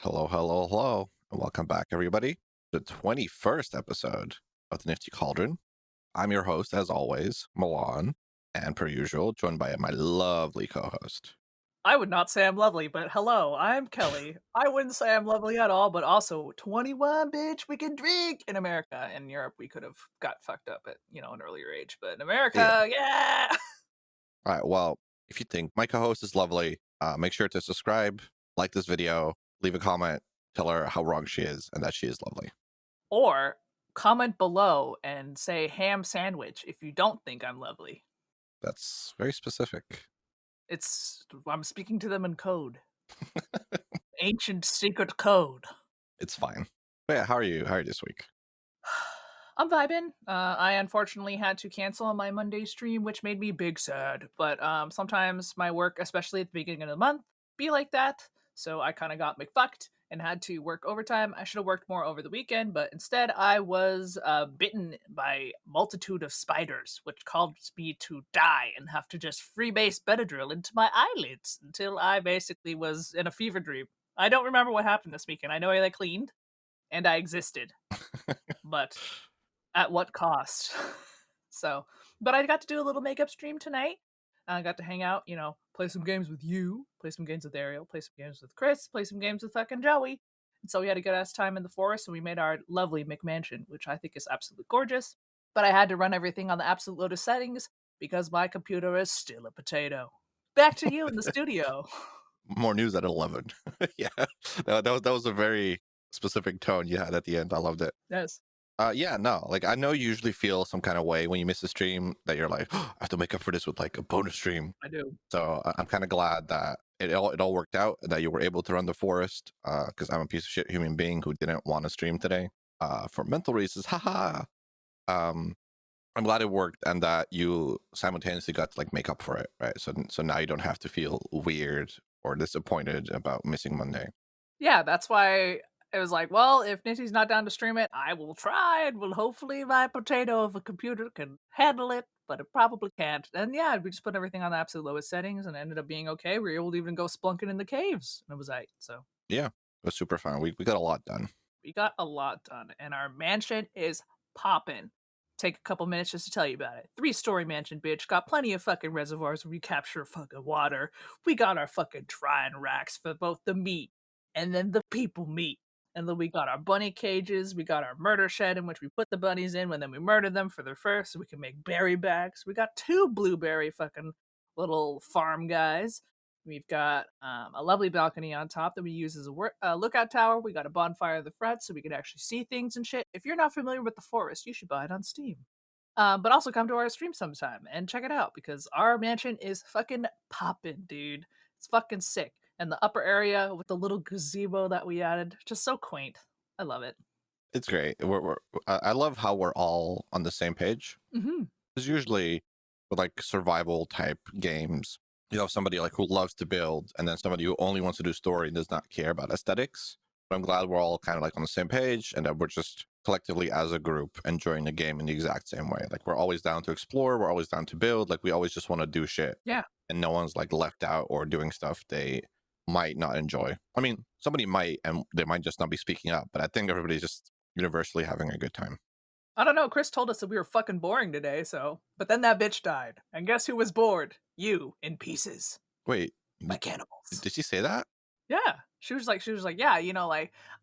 Hello, hello, hello, and welcome back, everybody, to the 21st episode of the Nifty Cauldron. I'm your host, as always, Milan, and per usual, joined by my lovely co-host. I would not say I'm lovely, but hello, I'm Kelly. I wouldn't say I'm lovely at all, but also 21, bitch, we can drink in America. In Europe, we could have got fucked up at, an earlier age, but in Yeah. America, yeah! All right. Well, if you think my co-host is lovely, make sure to subscribe, like this video, leave a comment, tell her how wrong she is and that she is lovely. Or comment below and say ham sandwich if you don't think I'm lovely. That's very specific. I'm speaking to them in code. Ancient secret code. It's fine. But yeah, how are you? How are you this week? I'm vibing. I unfortunately had to cancel my Monday stream, which made me big sad. But sometimes my work, especially at the beginning of the month, be like that. So I kind of got McFucked and had to work overtime. I should have worked more over the weekend, but instead I was bitten by multitude of spiders, which caused me to die and have to just freebase Benadryl into my eyelids until I basically was in a fever dream. I don't remember what happened this weekend. I know I cleaned and I existed, but at what cost? But I got to do a little makeup stream tonight. I got to hang out, play some games with you, play some games with Ariel, play some games with Chris, play some games with fucking Joey. And so we had a good ass time in the forest and we made our lovely McMansion, which I think is absolutely gorgeous. But I had to run everything on the absolute lowest settings because my computer is still a potato. Back to you in the studio. More news at 11. Yeah, that was a very specific tone you had at the end. I loved it. Yes. Yeah, no, like I know you usually feel some kind of way when you miss a stream that you're like, oh, I have to make up for this with like a bonus stream. I do. So I'm kind of glad that it all worked out, that you were able to run the forest. Because I'm a piece of shit human being who didn't want to stream today, for mental reasons. Haha. Um, I'm glad it worked and that you simultaneously got to like make up for it, right? So now you don't have to feel weird or disappointed about missing Monday. Yeah, that's why it was like, well, if Nitty's not down to stream it, I will try and will hopefully my potato of a computer can handle it, but it probably can't. And yeah, we just put everything on the absolute lowest settings and it ended up being okay. We were able to even go splunking in the caves. And it was right. So Yeah, it was super fun. We got a lot done. we got a lot done. And our mansion is popping. Take a couple minutes just to tell you about it. 3-story mansion, bitch. Got plenty of fucking reservoirs where we capture fucking water. We got our fucking drying racks for both the meat and then the people meat. And then we got our bunny cages. We got our murder shed in which we put the bunnies in when then we murder them for their fur so we can make berry bags. We got 2 blueberry fucking little farm guys. We've got a lovely balcony on top that we use as a lookout tower. We got a bonfire at the front so we can actually see things and shit. If you're not familiar with the forest, you should buy it on Steam. But also come to our stream sometime and check it out because our mansion is fucking poppin', dude. It's fucking sick. And the upper area with the little gazebo that we added, just so quaint. I love it. It's great. I love how we're all on the same page. Mm-hmm. Because usually with like survival type games, you have somebody like who loves to build, and then somebody who only wants to do story and does not care about aesthetics. But I'm glad we're all kind of like on the same page, and that we're just collectively as a group enjoying the game in the exact same way. Like we're always down to explore, we're always down to build. Like we always just want to do shit, Yeah. and no one's like left out or doing stuff they might not enjoy. I mean, somebody might, and they might just not be speaking up. But I think everybody's just universally having a good time. I don't know. Chris told us that we were fucking boring today, so. But then that bitch died. And guess who was bored? You, in pieces. Wait, By cannibals. did she say that? Yeah. She was like, yeah,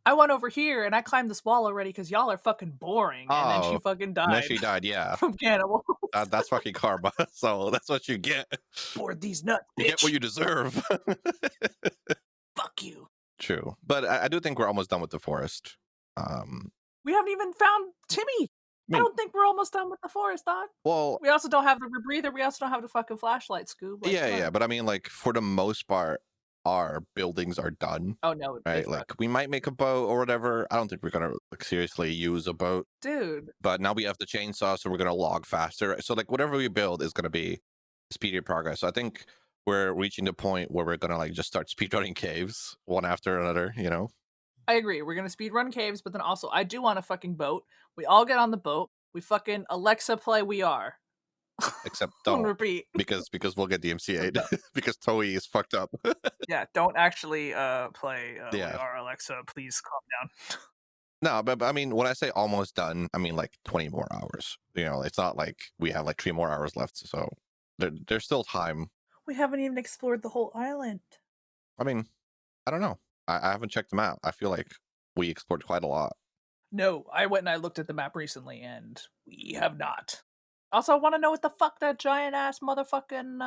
I went over here and I climbed this wall already because y'all are fucking boring. And then she Oh, fucking and then died she died. Yeah, from cannibals. that's fucking karma. So that's what you get. Bored these nuts, You get bitch. what you deserve. Fuck you. True, but I do think we're almost done with the forest. We haven't even found Timmy. I don't think we're almost done with the forest, dog. Well, We also don't have the rebreather. We also don't have the fucking flashlight, Scoob. Like, yeah, but I mean, like for the most part, our buildings are done. oh no, Right, like we might make a boat or whatever. I don't think we're gonna like seriously use a boat, dude. but now we have the chainsaw, so we're gonna log faster. So like whatever we build is gonna be speedier progress. So I think we're reaching the point where we're gonna like just start speedrunning caves one after another. I agree. We're gonna speedrun caves, but then also I do want a fucking boat. We all get on the boat. We fucking Alexa play We Are. Except On don't, repeat. because we'll get DMCA'd No. because Toei is fucked up. Yeah, don't actually play Yeah. our Alexa. Please calm down. No, but I mean, when I say almost done, I mean like 20 more hours. It's not like we have like 3 more hours left. So there's still time. We haven't even explored the whole island. I mean, I don't know. I haven't checked them out. I feel like we explored quite a lot. No, I went and I looked at the map recently, and we have not. Also, I want to know what the fuck that giant ass motherfucking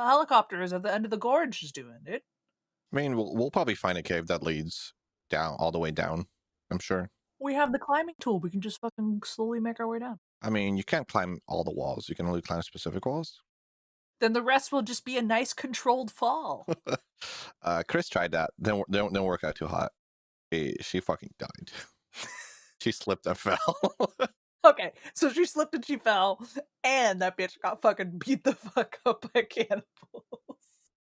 helicopter is at the end of the gorge is doing, dude. I mean, we'll probably find a cave that leads down all the way down. I'm sure. We have the climbing tool. We can just fucking slowly make our way down. I mean, you can't climb all the walls. You can only climb specific walls. Then the rest will just be a nice controlled fall. Chris tried that. Didn't work out too hot. She fucking died. She slipped and fell. Okay, so she slipped and she fell, and that bitch got fucking beat the fuck up by cannibals.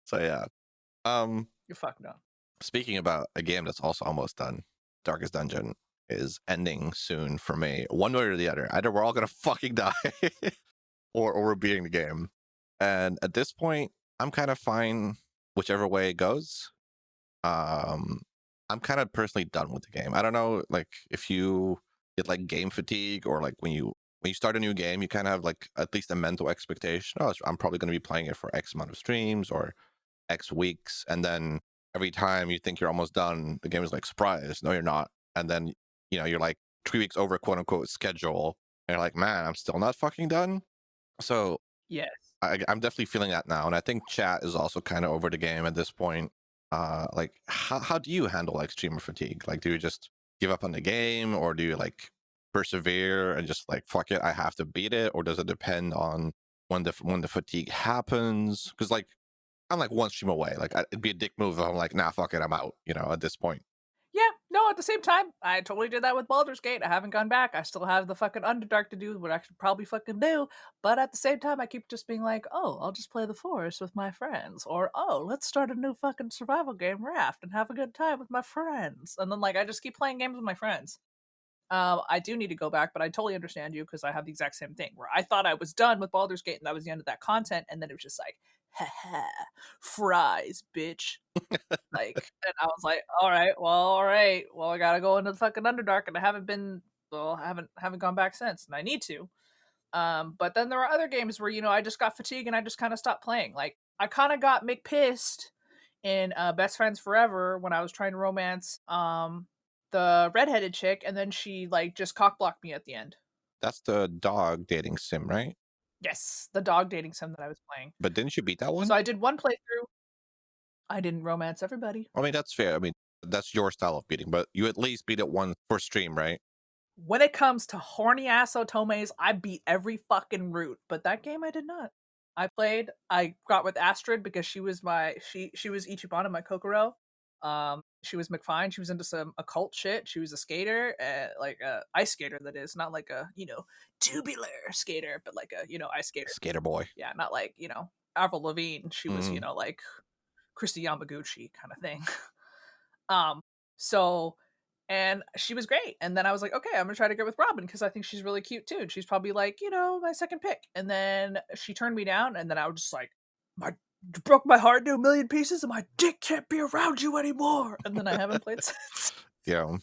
So yeah. You fucking know. Speaking about a game that's also almost done, Darkest Dungeon is ending soon for me. One way or the other. Either we're all gonna fucking die, or we're beating the game. And at this point, I'm kind of fine whichever way it goes. I'm kind of personally done with the game. I don't know, like if you get like game fatigue, or like when you start a new game, you kind of have like at least a mental expectation. Oh, I'm probably going to be playing it for X amount of streams or X weeks, and then every time you think you're almost done, the game is like, surprise, no, you're not. And then you're like 3 weeks over, quote unquote, schedule, and you're like, man, I'm still not fucking done. So Yes. I'm definitely feeling that now, and I think chat is also kind of over the game at this point. Like, how do you handle like streamer fatigue? Like, do you just give up on the game, or do you like persevere and just like, fuck it, I have to beat it, or does it depend on when the fatigue happens? Because like I'm like one stream away. Like it'd be a dick move if I'm like, nah, fuck it, I'm out. At this point. Yeah, no, at the same time, I totally did that with Baldur's Gate. I haven't gone back. I still have the fucking Underdark to do, what I should probably fucking do. But at the same time, I keep just being like, oh, I'll just play the forest with my friends. Or, oh, let's start a new fucking survival game, Raft, and have a good time with my friends. And then, like, I just keep playing games with my friends. I do need to go back, but I totally understand you because I have the exact same thing where I thought I was done with Baldur's Gate and that was the end of that content. And then it was just like, haha, fries, bitch. Like, and I was like, all right, well, I gotta go into the fucking Underdark, and I haven't been, well, I haven't gone back since, and I need to. But then there are other games where I just got fatigued and I just kind of stopped playing. Like, I kind of got McPissed in Best Friends Forever when I was trying to romance the redheaded chick, and then she like just cock blocked me at the end. That's the dog dating sim, right? Yes, the dog dating sim that I was playing. But didn't you beat that one? So I did one playthrough. I didn't romance everybody. I mean, that's fair. I mean, that's your style of beating, but you at least beat it one for stream, right? When it comes to horny ass otomes, I beat every fucking route, but that game I did not. I got with Astrid because she was she was Ichiban in my Kokoro. She was McFine. She was into some occult shit. She was a skater, like a ice skater that is, not like a, tubular skater, but like a, ice skater. Skater boy. Yeah, not like, Avril Lavigne. She was, Mm. like Christy Yamaguchi kind of thing. Um, so and she was great. And then I was like, okay, I'm gonna try to get with Robin because I think she's really cute too. And she's probably like, my second pick. And then she turned me down, and then I was just like, my you broke my heart into a million pieces, and my dick can't be around you anymore. And then I haven't played since. Yeah.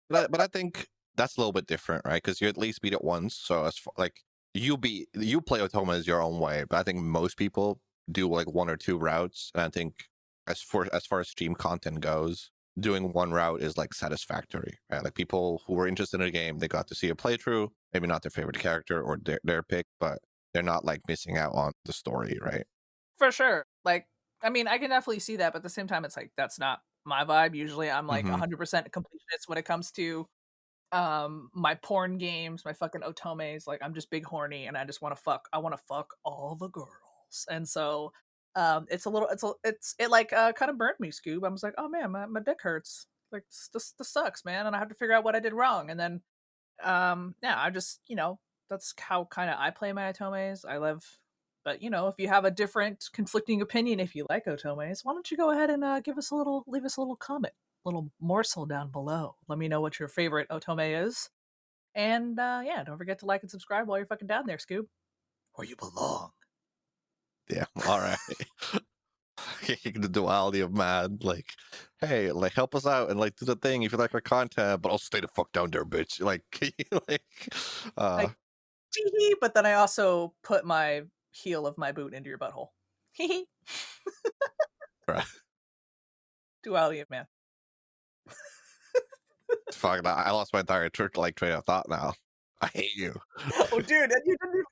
But I think that's a little bit different, right? Because you at least beat it once. So as far, like you play Otoma as your own way, but I think most people do like one or two routes. And I think as far as stream content goes, doing one route is like satisfactory, right? Like people who were interested in the game, they got to see a playthrough, maybe not their favorite character or their pick, but they're not like missing out on the story, right? For sure. Like, I mean, I can definitely see that, but at the same time, it's like that's not my vibe. Usually I'm like Mm-hmm. 100% completionist when it comes to my porn games, my fucking otomes. Like, I'm just big horny and I just want to fuck. I want to fuck all the girls. And so it's a little it like kind of burnt me, Scoob. I was like, oh man, my dick hurts. Like, this sucks, man, and I have to figure out what I did wrong. And then yeah, I just, that's how kind of I play my otomes. I love, but if you have a different conflicting opinion, if you like otomes, why don't you go ahead and leave us a little comment, little morsel down below. Let me know what your favorite otome is. And yeah, don't forget to like and subscribe while you're fucking down there, Scoob. where you belong. Yeah, all right. The duality of man, like, hey, like help us out and like do the thing if you like our content, but I'll stay the fuck down there, bitch. Like, like, uh, Like, tee hee, but then I also put my heel of my boot into your butthole. Hee hee. right. Duality of man. Fuck, I lost my entire like train of thought now. I hate you. Oh, dude, and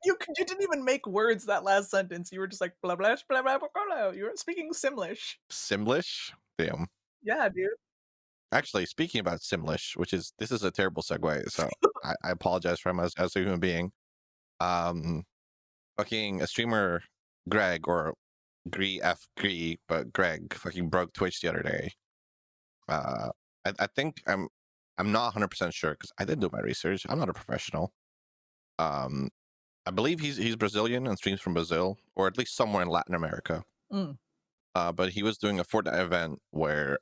you didn't even make words that last sentence. You were just like blah blah blah blah blah blah. You were speaking Simlish. Simlish? Damn. Yeah, dude. Actually, speaking about Simlish, this is a terrible segue, so I apologize for him as a human being. Um, fucking a streamer, Greg or Gree, but Greg fucking broke Twitch the other day. I think I'm not 100% sure because I didn't do my research. I'm not a professional. Um, I believe he's Brazilian and streams from Brazil, or at least somewhere in Latin America. Mm. But he was doing a Fortnite event where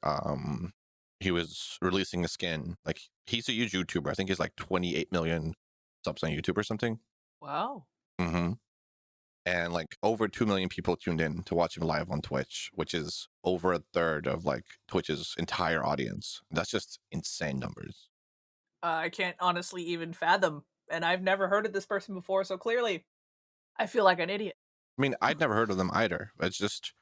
he was releasing a skin. Like he's a huge YouTuber. I think he's like 28 million subs on YouTube or something. Wow. Mm-hmm. And like over 2 million people tuned in to watch him live on Twitch, which is over a third of like Twitch's entire audience. That's just insane numbers. I can't honestly even fathom, and I've never heard of this person before, so clearly I feel like an idiot. I mean, I'd never heard of them either. It's just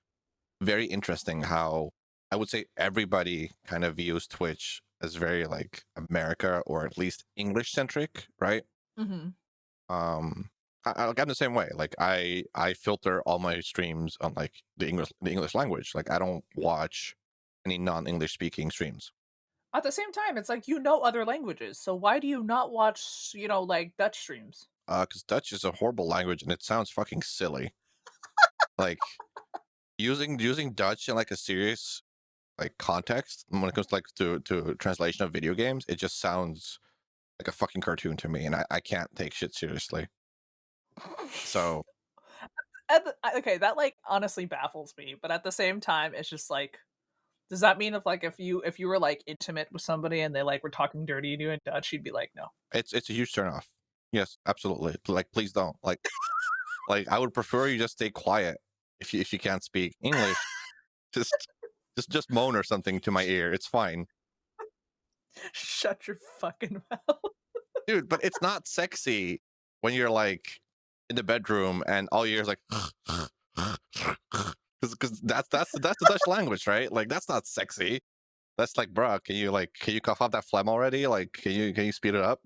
very interesting how I would say everybody kind of views Twitch as very like America or at least English centric, right? Mm-hmm. Um, I'm the same way. Like I filter all my streams on like the English language. Like I don't watch any non-English speaking streams. At the same time, it's like you know other languages, so why do you not watch, like Dutch streams? Because Dutch is a horrible language and it sounds fucking silly. Like using Dutch in like a serious like context when it comes to, like to translation of video games, it just sounds like a fucking cartoon to me, and I can't take shit seriously. So Okay, that like honestly baffles me, but at the same time, it's just like, does that mean if you were like intimate with somebody and they like were talking dirty to you in Dutch, you'd be like, no. it's a huge turn off. Yes, absolutely. Like please don't. Like I would prefer you just stay quiet if you can't speak English. Just just moan or something to my ear. It's fine. Shut your fucking mouth. Dude, but it's not sexy when you're like in the bedroom and all you hear is like because that's the Dutch language, right? Like that's not sexy. That's like, bruh, can you cough up that phlegm already? Like, can you speed it up?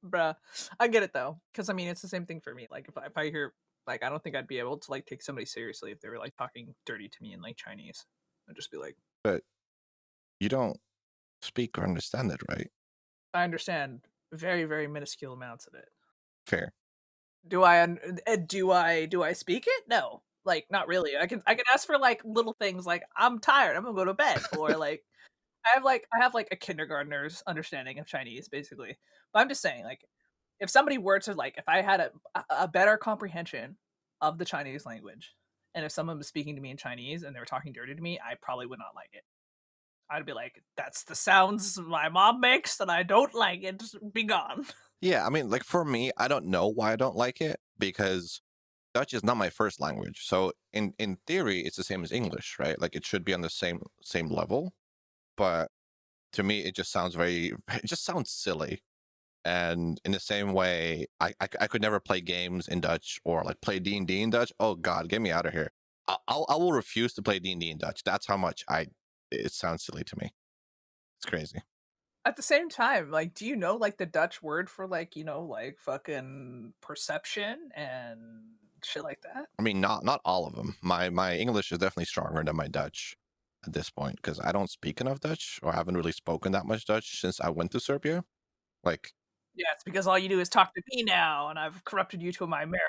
Bruh. I get it though, because I mean it's the same thing for me. Like if I hear like I don't think I'd be able to like take somebody seriously if they were like talking dirty to me in like Chinese. I'd just be like, But you don't speak or understand it, right? I understand very, very minuscule amounts of it. Fair. Do I speak it? No. Like not really. I can ask for like little things like I'm tired, I'm gonna go to bed, or like I have like a kindergartner's understanding of Chinese basically. But I'm just saying like if somebody were to like if I had a better comprehension of the Chinese language and if someone was speaking to me in Chinese and they were talking dirty to me, I probably would not like it. I'd be like, that's the sounds my mom makes and I don't like it. Be gone. Yeah, I mean, like for me, I don't know why I don't like it because Dutch is not my first language. So in theory, it's the same as English, right? Like it should be on the same level. But to me, it just sounds it just sounds silly. And in the same way, I could never play games in Dutch or like play D&D in Dutch. Oh God, get me out of here. I will refuse to play D&D in Dutch. That's how much it sounds silly to me. It's crazy. At the same time, like, do you know like the Dutch word for like, like fucking perception and shit like that? I mean, not all of them. My English is definitely stronger than my Dutch at this point because I don't speak enough Dutch or haven't really spoken that much Dutch since I went to Serbia. Like, Yeah, it's because all you do is talk to me now, and I've corrupted you to my American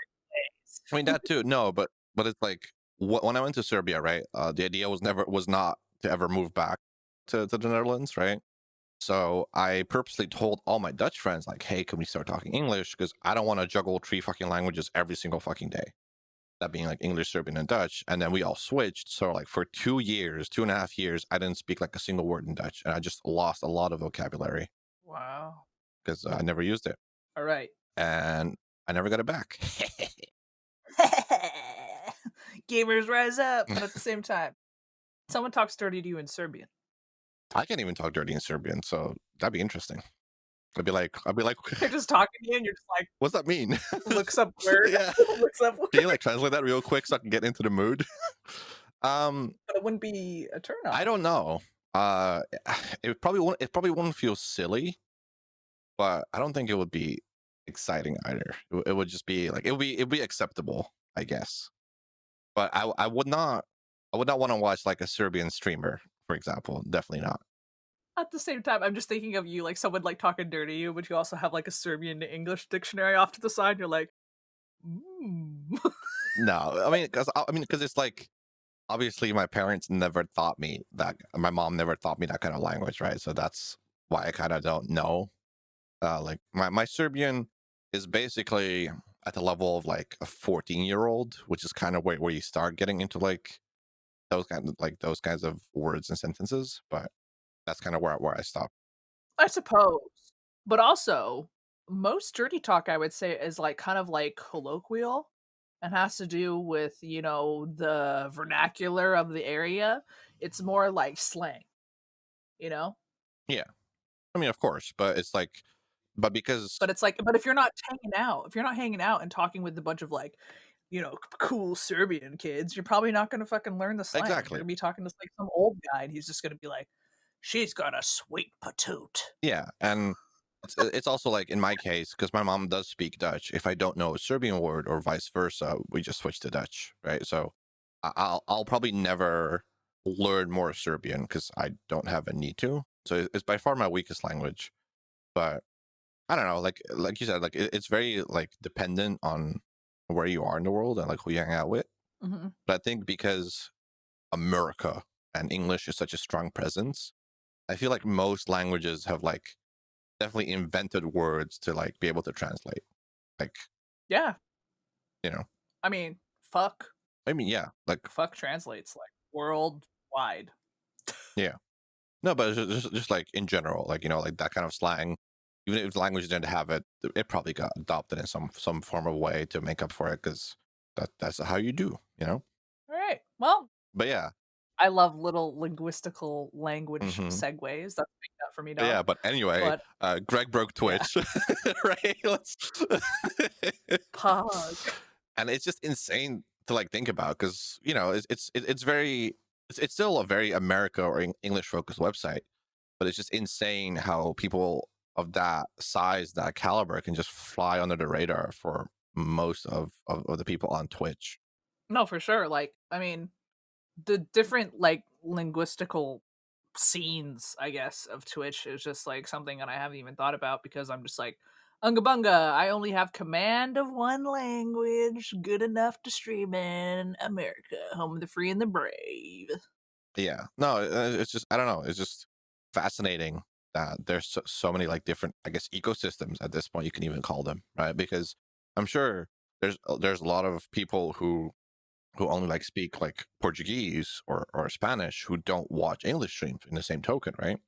I mean ways. that too. No, but it's like when I went to Serbia, right? The idea was not to ever move back to the Netherlands, right? So I purposely told all my Dutch friends, like, hey, can we start talking English? Because I don't want to juggle three fucking languages every single fucking day. That being like English, Serbian, and Dutch. And then we all switched. So like for 2 years, 2.5 years, I didn't speak like a single word in Dutch. And I just lost a lot of vocabulary Wow. because I never used it. All right. And I never got it back. gamers rise up, but at the same time, someone talks dirty to you in Serbian. I can't even talk dirty in Serbian, so that'd be interesting. I'd be like, They're just talking to you, and you're just like, what's that mean? looks up word, Yeah. looks up Can you word. like translate that real quick so I can get into the mood? um, But it wouldn't be a turn I on. don't know. Uh, it probably wouldn't feel silly, but I don't think it would be exciting either. It would just be like it'd be acceptable, I guess. But I would not want to watch like a Serbian streamer, for example. Definitely not. At the same time, I'm just thinking of you, like someone like talking dirty to you, but you also have like a Serbian to English dictionary off to the side. You're like, mm. No, I mean, because it's like obviously my parents never taught me that. My mom never taught me that kind of language, right? So that's why I kind of don't know. Like my Serbian is basically at the level of like a 14-year-old, which is kind of where you start getting into like those kinds of words and sentences. But that's kind of where I stop. I suppose. But also, most dirty talk I would say is like kind of like colloquial and has to do with, the vernacular of the area. It's more like slang, you know? Yeah, I mean, of course, but it's like, but because But it's like, but if you're not hanging out and talking with a bunch of like, cool Serbian kids, you're probably not gonna fucking learn the slang. You're exactly, gonna be talking to like some old guy and he's just gonna be like, she's got a sweet patoot. yeah, and it's also like in my case because my mom does speak Dutch. If I don't know a Serbian word or vice versa, we just switch to Dutch, right? So I'll probably never learn more Serbian because I don't have a need to. So it's by far my weakest language. But I don't know, like you said, like it's very like dependent on where you are in the world and like who you hang out with. Mhm. But I think because America and English is such a strong presence, I feel like most languages have like definitely invented words to like be able to translate. Like, Yeah. you know, I mean, fuck. I mean, yeah, like, Fuck translates like worldwide. yeah. No, but it's just like in general, like, like that kind of slang, even if the language didn't have it, it probably got adopted in some form of way to make up for it because that's how you do. All right. Well, But yeah. I love little linguistical language hmm segues. That's big that for me, But dog. yeah, but anyway, But Greg broke yeah, Twitch, right? pog. And it's just insane to like think about because it's very it's still a very America or English focused website, but it's just insane how people of that size, that caliber, can just fly under the radar for most of the people on Twitch. No, for sure. Like, I mean, the different like linguistical scenes, I guess, of Twitch is just like something that I haven't even thought about because I'm just like, Unga bunga, I only have command of one language, good enough to stream in America, home of the free and the brave. Yeah, no, it's just I don't know, it's just fascinating that there's so many like different, I guess, ecosystems at this point you can even call them, right? Because I'm sure there's a lot of people who only like speak like Portuguese or Spanish who don't watch English streams in the same token, right?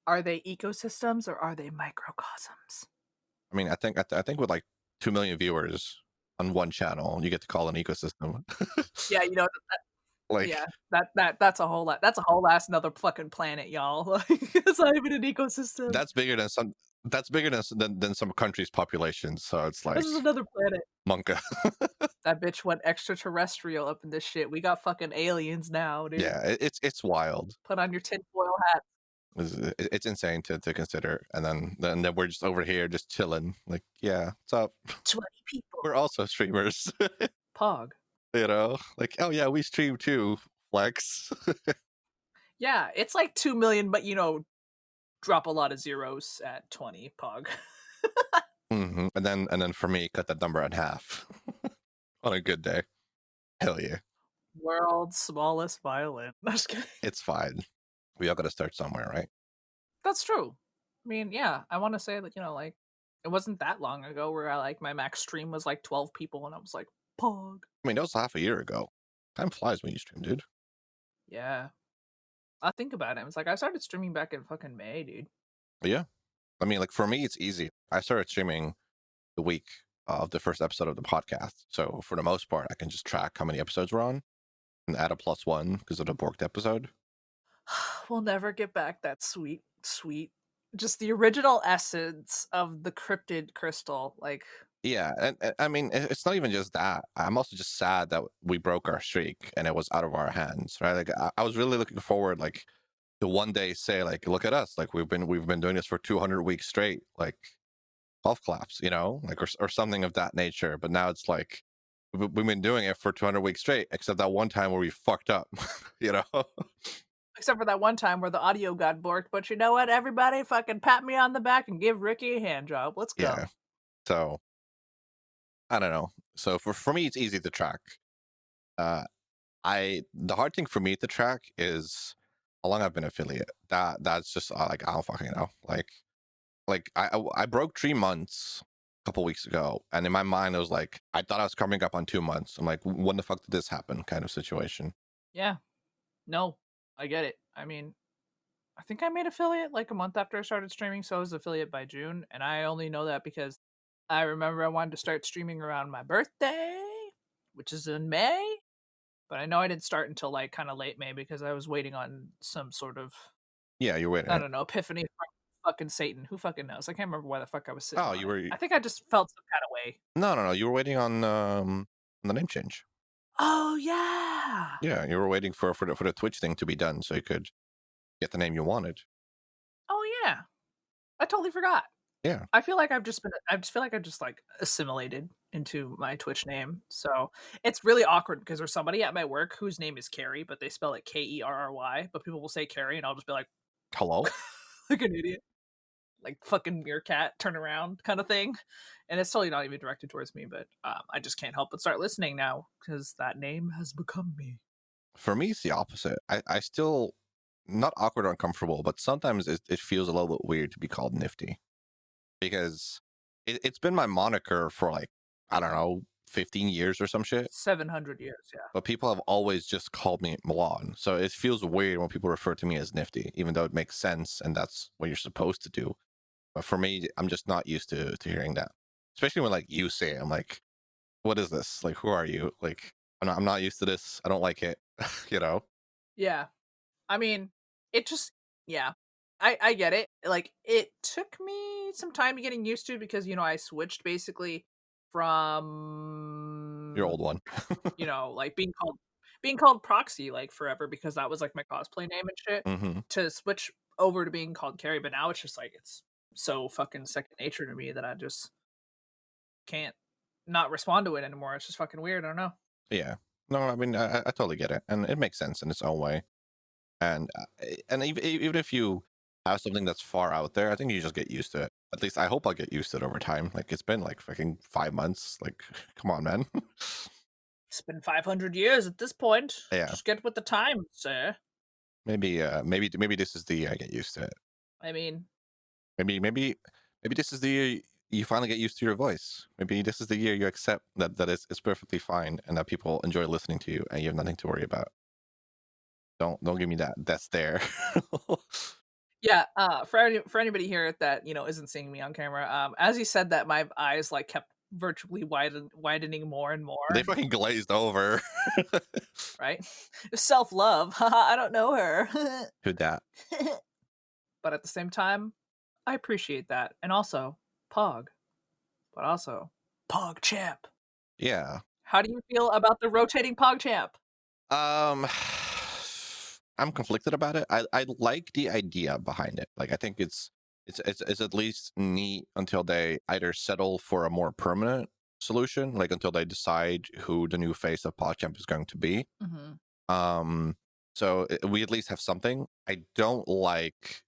Are they ecosystems or are they microcosms? I mean, I think with like 2 million viewers on one channel, you get to call an ecosystem. Yeah, Like yeah, that's a whole lot. That's a whole ass another fucking planet, y'all. Like, it's not even an ecosystem. that's bigger than some that's bigger than some countries' populations. So it's This like is another planet. Monka. That bitch went extraterrestrial up in this shit. We got fucking aliens now, dude. Yeah, it's wild. Put on your tinfoil hat. It's insane to consider, and then we're just over here just chilling. Like, yeah, what's up? 20 people. We're also streamers. Pog. Like, oh yeah, we stream too. Flex. Yeah, it's like 2 million, but drop a lot of zeros at 20, Pog. And then for me, cut that number in half on a good day. Hell yeah, World's smallest violin. I'm just kidding. it's fine. We all got to start somewhere, right? That's true. I mean, yeah, I want to say that, like, it wasn't that long ago where like my max stream was like 12 people and I was like, Pog. I mean, that was half a year ago. Time flies when you stream, dude. Yeah. I think about it. It's like I started streaming back in fucking May, dude. But yeah, I mean, like for me, it's easy. I started streaming the week of the first episode of the podcast. So for the most part, I can just track how many episodes we're on and add a +1 because of the borked episode. We'll never get back that sweet, just the original essence of the cryptid crystal. Like, Yeah, and I mean, it's not even just that. I'm also just sad that we broke our streak and it was out of our hands, right? Like, I was really looking forward, like, to one day say, like, look at us, like we've been doing this for 200 weeks straight, like golf claps, like or something of that nature. But now it's like we've been doing it for 200 weeks straight, except that one time where we fucked up, you know? except for that one time where the audio got borked. But you know what? Everybody fucking pat me on the back and give Ricky a hand job. Let's Yeah. go. So I don't know. So for me, it's easy to track. Uh, the hard thing for me to track is how long I've been affiliate. That's just like I don't fucking know. Like I broke 3 months a couple weeks ago, and in my mind, it was like I thought I was coming up on 2 months. I'm like, when the fuck did this happen? Kind of situation. Yeah. No, I get it. I mean, I think I made affiliate like a month after I started streaming, so I was affiliate by June, and I only know that because I remember I wanted to start streaming around my birthday, which is in May, but I know I didn't start until like kind of late May because I was waiting on some sort of, Yeah, you're waiting. I Right? don't know, epiphany from fucking Satan. Who fucking knows? I can't remember why the fuck I was sitting Oh, on you it. were I think I just felt some kind of way. no. You were waiting on the name change. Oh yeah. Yeah, you were waiting for the Twitch thing to be done so you could get the name you wanted. Oh yeah. I totally forgot. Yeah. I just feel like I've just like assimilated into my Twitch name. So it's really awkward because there's somebody at my work whose name is Carrie, but they spell it Kerry, but people will say Carrie and I'll just be like Hello. like an idiot. Like fucking meerkat, turn around kind of thing. And it's totally not even directed towards me, but I just can't help but start listening now because that name has become me. For me, it's the opposite. I still not awkward or uncomfortable, but sometimes it feels a little bit weird to be called Nifty because it's been my moniker for like, I don't know, 15 years or some shit. 700 years, yeah. But people have always just called me Milan. So it feels weird when people refer to me as Nifty, even though it makes sense and that's what you're supposed to do. But for me, I'm just not used to hearing that. Especially when like you say it, I'm like, what is this? Like, who are you? Like, I'm not used to this. I don't like it. you know? Yeah. I mean, it just yeah. I get it. Like it took me some time getting used to because I switched basically Your from old one. like being called proxy like forever because that was like my cosplay name and shit hmm to switch over to being called Carrie, but now it's just like it's so fucking second nature to me that I just can't not respond to it anymore. It's just fucking weird. I don't know. Yeah. No, I mean, I totally get it. And it makes sense in its own way. And even if you have something that's far out there, I think you just get used to it. At least I hope I'll get used to it over time. Like it's been like fucking 5 months. Like, come on, man. It's been 500 years at this point. yeah. Just get with the time, sir. Maybe this is the year I get used to it. I mean, Maybe this is the year you finally get used to your voice. Maybe this is the year you accept that it's perfectly fine and that people enjoy listening to you and you have nothing to worry about. Don't give me that. That's there. yeah. For anybody here that isn't seeing me on camera, as he said that, my eyes like kept virtually widening more and They more. fucking glazed over. Right? Self love. I don't know her, Who dat? but at the same time, I appreciate that, and also Pog, but also Pogchamp. Yeah. How do you feel about the rotating Pogchamp? Um, I'm conflicted about it. I like the idea behind it. Like I think it's at least neat until they either settle for a more permanent solution, like until they decide who the new face of Pogchamp is going to be. Hmm. Um, so we at least have something. I don't like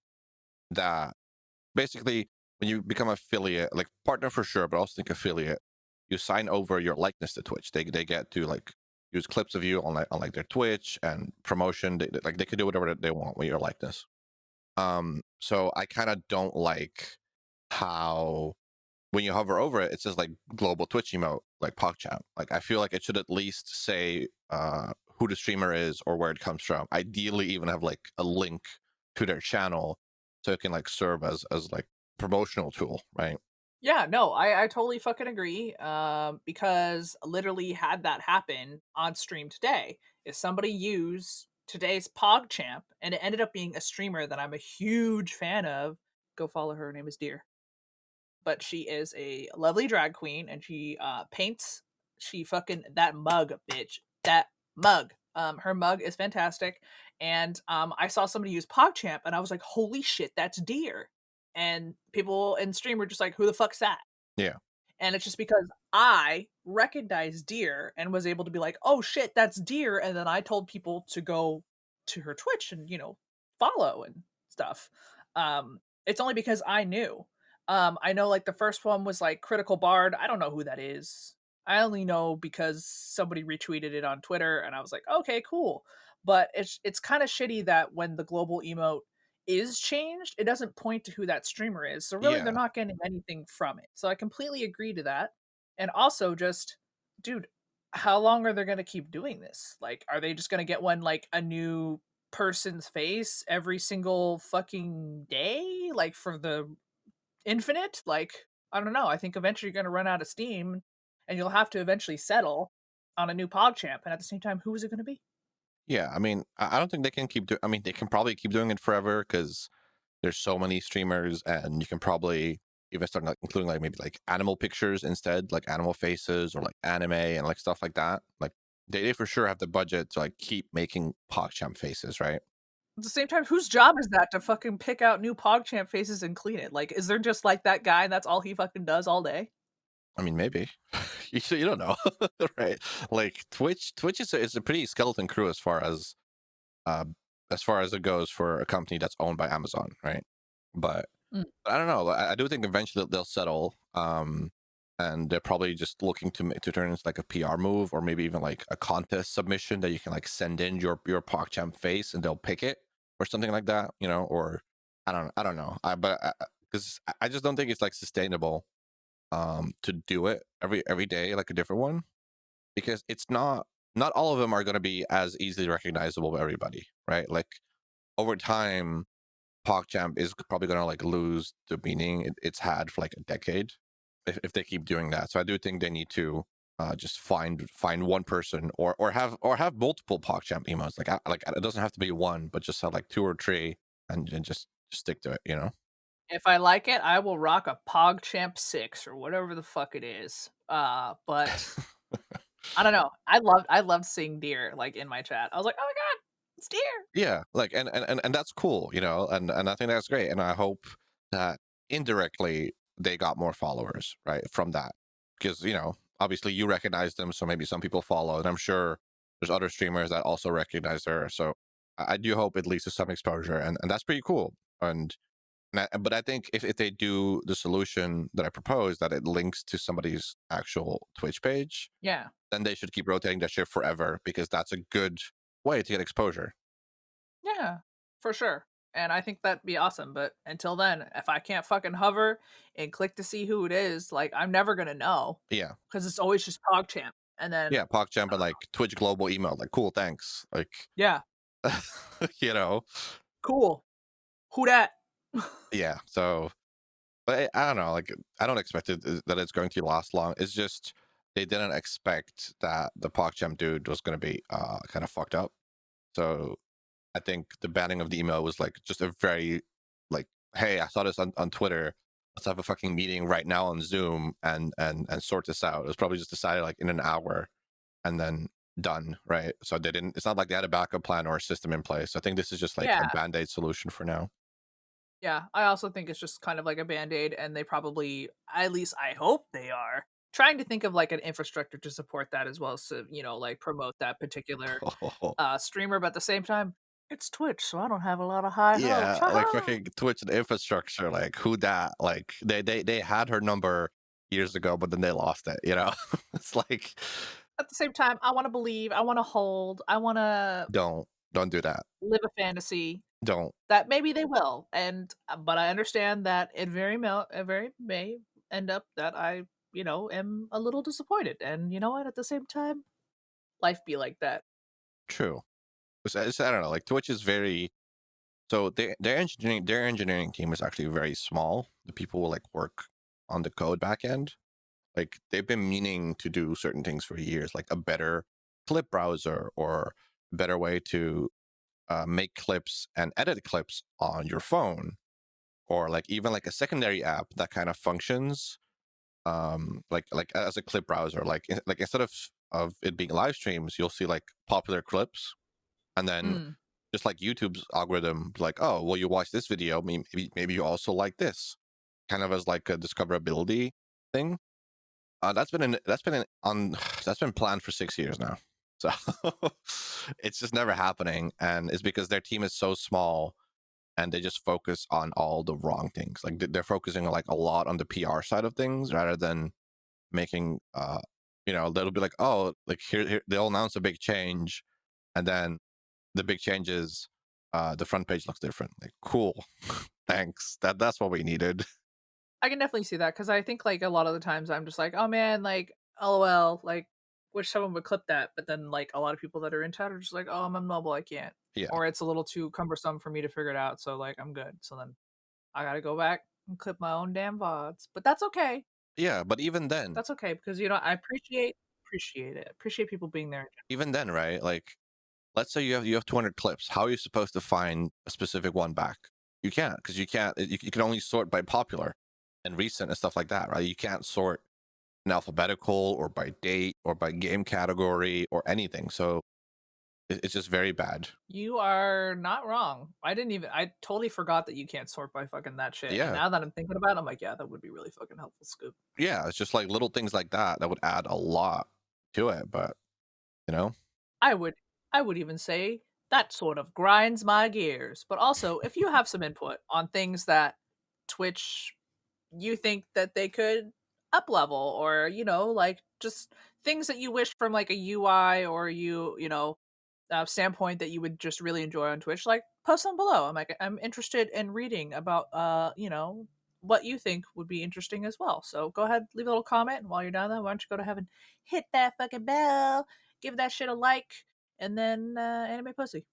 that. Basically, when you become affiliate, like partner for sure, but also think affiliate, you sign over your likeness to Twitch. They get to like use clips of you on like their Twitch and promotion. Like they could do whatever they want with your likeness. So I kind of don't like how when you hover over it, it says like global Twitch emote, like PogChamp. Like I feel like it should at least say who the streamer is or where it comes from. Ideally, even have like a link to their channel so it can like serve as like promotional tool, right? Yeah, no, I totally fucking agree. Because literally had that happen on stream today, if somebody used today's Pogchamp and it ended up being a streamer that I'm a huge fan of, go follow her. Her name is Deer, but she is a lovely drag queen and she paints. She fucking that mug, bitch. That mug. Her mug is fantastic. And I saw somebody use PogChamp and I was like, holy shit, that's Deer. And people in stream were just like, who the fuck's that? Yeah. And it's just because I recognized Deer and was able to be like, "Oh shit, that's Deer," and then I told people to go to her Twitch and, follow and stuff. It's only because I knew. I know, like, the first one was, like, Critical Bard. I don't know who that is. I only know because somebody retweeted it on Twitter, and I was like, "Okay, cool." But it's kinda shitty that when the global emote is changed, it doesn't point to who that streamer is. So really they're Yeah. not getting anything from it. So I completely agree to that. And also just dude, how long are they going to keep doing this? Like are they just going to get one like a new person's face every single fucking day like for the infinite? Like I don't know. I think eventually you're going to run out of steam and you'll have to eventually settle on a new PogChamp and at the same time who is it going to be? Yeah. I mean, I don't think they can keep doing. I mean, they can probably keep doing it forever because there's so many streamers, and you can probably even start like including like maybe like animal pictures instead, like animal faces or like anime and like stuff like that. Like they for sure have the budget to like keep making PogChamp faces, right? At the same time, whose job is that to fucking pick out new PogChamp faces and clean it? Like, is there just like that guy and that's all he fucking does all day? I mean, maybe you don't know, right? Like Twitch is a pretty skeleton crew uh, as far as it goes for a company that's owned by Amazon, right? But Mm. I don't know. I do think eventually they'll settle, and they're probably just looking to turn into like a PR move, or maybe even like a contest submission that you can like send in your PogChamp face, and they'll pick it or something like that, Or I don't know. But because I just don't think it's like sustainable, to do it every day like a different one, because it's not all of them are going to be as easily recognizable by everybody, right? Like over time PogChamp is probably going to like lose the meaning it's had for like a decade if they keep doing that. So I do think they need to just find one person, or have multiple PogChamp emotes. Like it doesn't have to be one, but just have like two or three, and just stick to it. If I like it, I will rock a PogChamp 6 or whatever the fuck it is. But I don't know. I loved seeing deer like in my chat. I was like, "Oh my god, it's deer." Yeah, like and that's cool, and I think that's great, and I hope that indirectly they got more followers, right, from that, because obviously you recognize them, so maybe some people follow, and I'm sure there's other streamers that also recognize her, so I do hope it leads to some exposure, and that's pretty cool, but I think if they do the solution that I propose, that it links to somebody's actual Twitch page, Yeah. then they should keep rotating that shit forever, because that's a good way to get exposure. Yeah, for sure. And I think that'd be awesome. But until then, if I can't fucking hover and click to see who it is, like I'm never gonna know Yeah. because it's always just PogChamp. And then Yeah, PogChamp and like Twitch global email, like cool, thanks. Like, yeah, you know, cool. Who dat? yeah. So, but I don't know. Like, I don't expect that it's going to last long. It's just they didn't expect that the PogChamp dude was going to be kind of fucked up. So I think the banning of the email was like just a very like, hey, I saw this on Twitter. Let's have a fucking meeting right now on Zoom and sort this out. It was probably just decided like in an hour and then done, right? So they didn't. It's not like they had a backup plan or a system in place. I think this is just like a Yeah, band-aid solution for now. yeah. I also think it's just kind of like a band-aid, and they probably, at least I hope they are, trying to think of like an infrastructure to support that as well. So, like promote that particular streamer, but at the same time, it's Twitch, so I don't have a lot of high hopes. Yeah, like fucking Twitch and infrastructure, like who that? Like they had her number years ago, but then they lost it. It's like At the same time, I wanna believe, I wanna hold, I wanna don't do that. live a fantasy Don't. that maybe they will, but I understand that it very may end up that I, am a little disappointed, and you know what? At the same time, life be like that. True. I don't know. Like Twitch is very so their engineering team is actually very small. The people will like work on the code backend. Like they've been meaning to do certain things for years, like a better clip browser or a better way to make clips and edit clips on your phone, or like even like a secondary app that kind of functions like as a clip browser. Like instead of it being live streams, you'll see like popular clips, and then Mm. just like YouTube's algorithm, like, oh, well, you watch this video, maybe you also like this, kind of as like a discoverability thing. That's been planned for 6 years now. So it's just never happening, and it's because their team is so small and they just focus on all the wrong things. Like they're focusing like a lot on the PR side of things rather than making they'll be like, oh, like here they'll announce a big change, and then the big change is the front page looks different. Like, cool. Thanks. That's what we needed. I can definitely see that because I think, like, a lot of the times I'm just like, "Oh, man, like, LOL, like, wish someone would clip that," but then, like, a lot of people that are into it are just like, "Oh, I'm on mobile, I can't." Yeah. Or it's a little too cumbersome for me to figure it out, so, like, I'm good. So then I gotta go back and clip my own damn VODs, but that's okay. Yeah, but even then, That's okay because, I appreciate it. Appreciate people being there. right? Like, let's say you have 200 clips. How are you supposed to find a specific one back? You can't, because you can only sort by popular and recent and stuff like that, right? You can't sort in alphabetical or by date or by game category or anything. So it's just very bad. You are not wrong. I totally forgot that you can't sort by fucking that shit, and Yeah. now that I'm thinking about it, I'm like, "Yeah, that would be really fucking helpful, Scoop." Yeah. It's just like little things like that would add a lot to it. But, you know, I would I would even say that sort of grinds my gears. But also, if you have some input on things that Twitch you think that they could up level or, like just things that you wish from like a UI or standpoint that you would just really enjoy on Twitch, like post them below. I'm interested in reading about what you think would be interesting as well. So go ahead, leave a little comment, and while you're down there, why don't you go to heaven, hit that fucking bell, give that shit a like, and then anime pussy.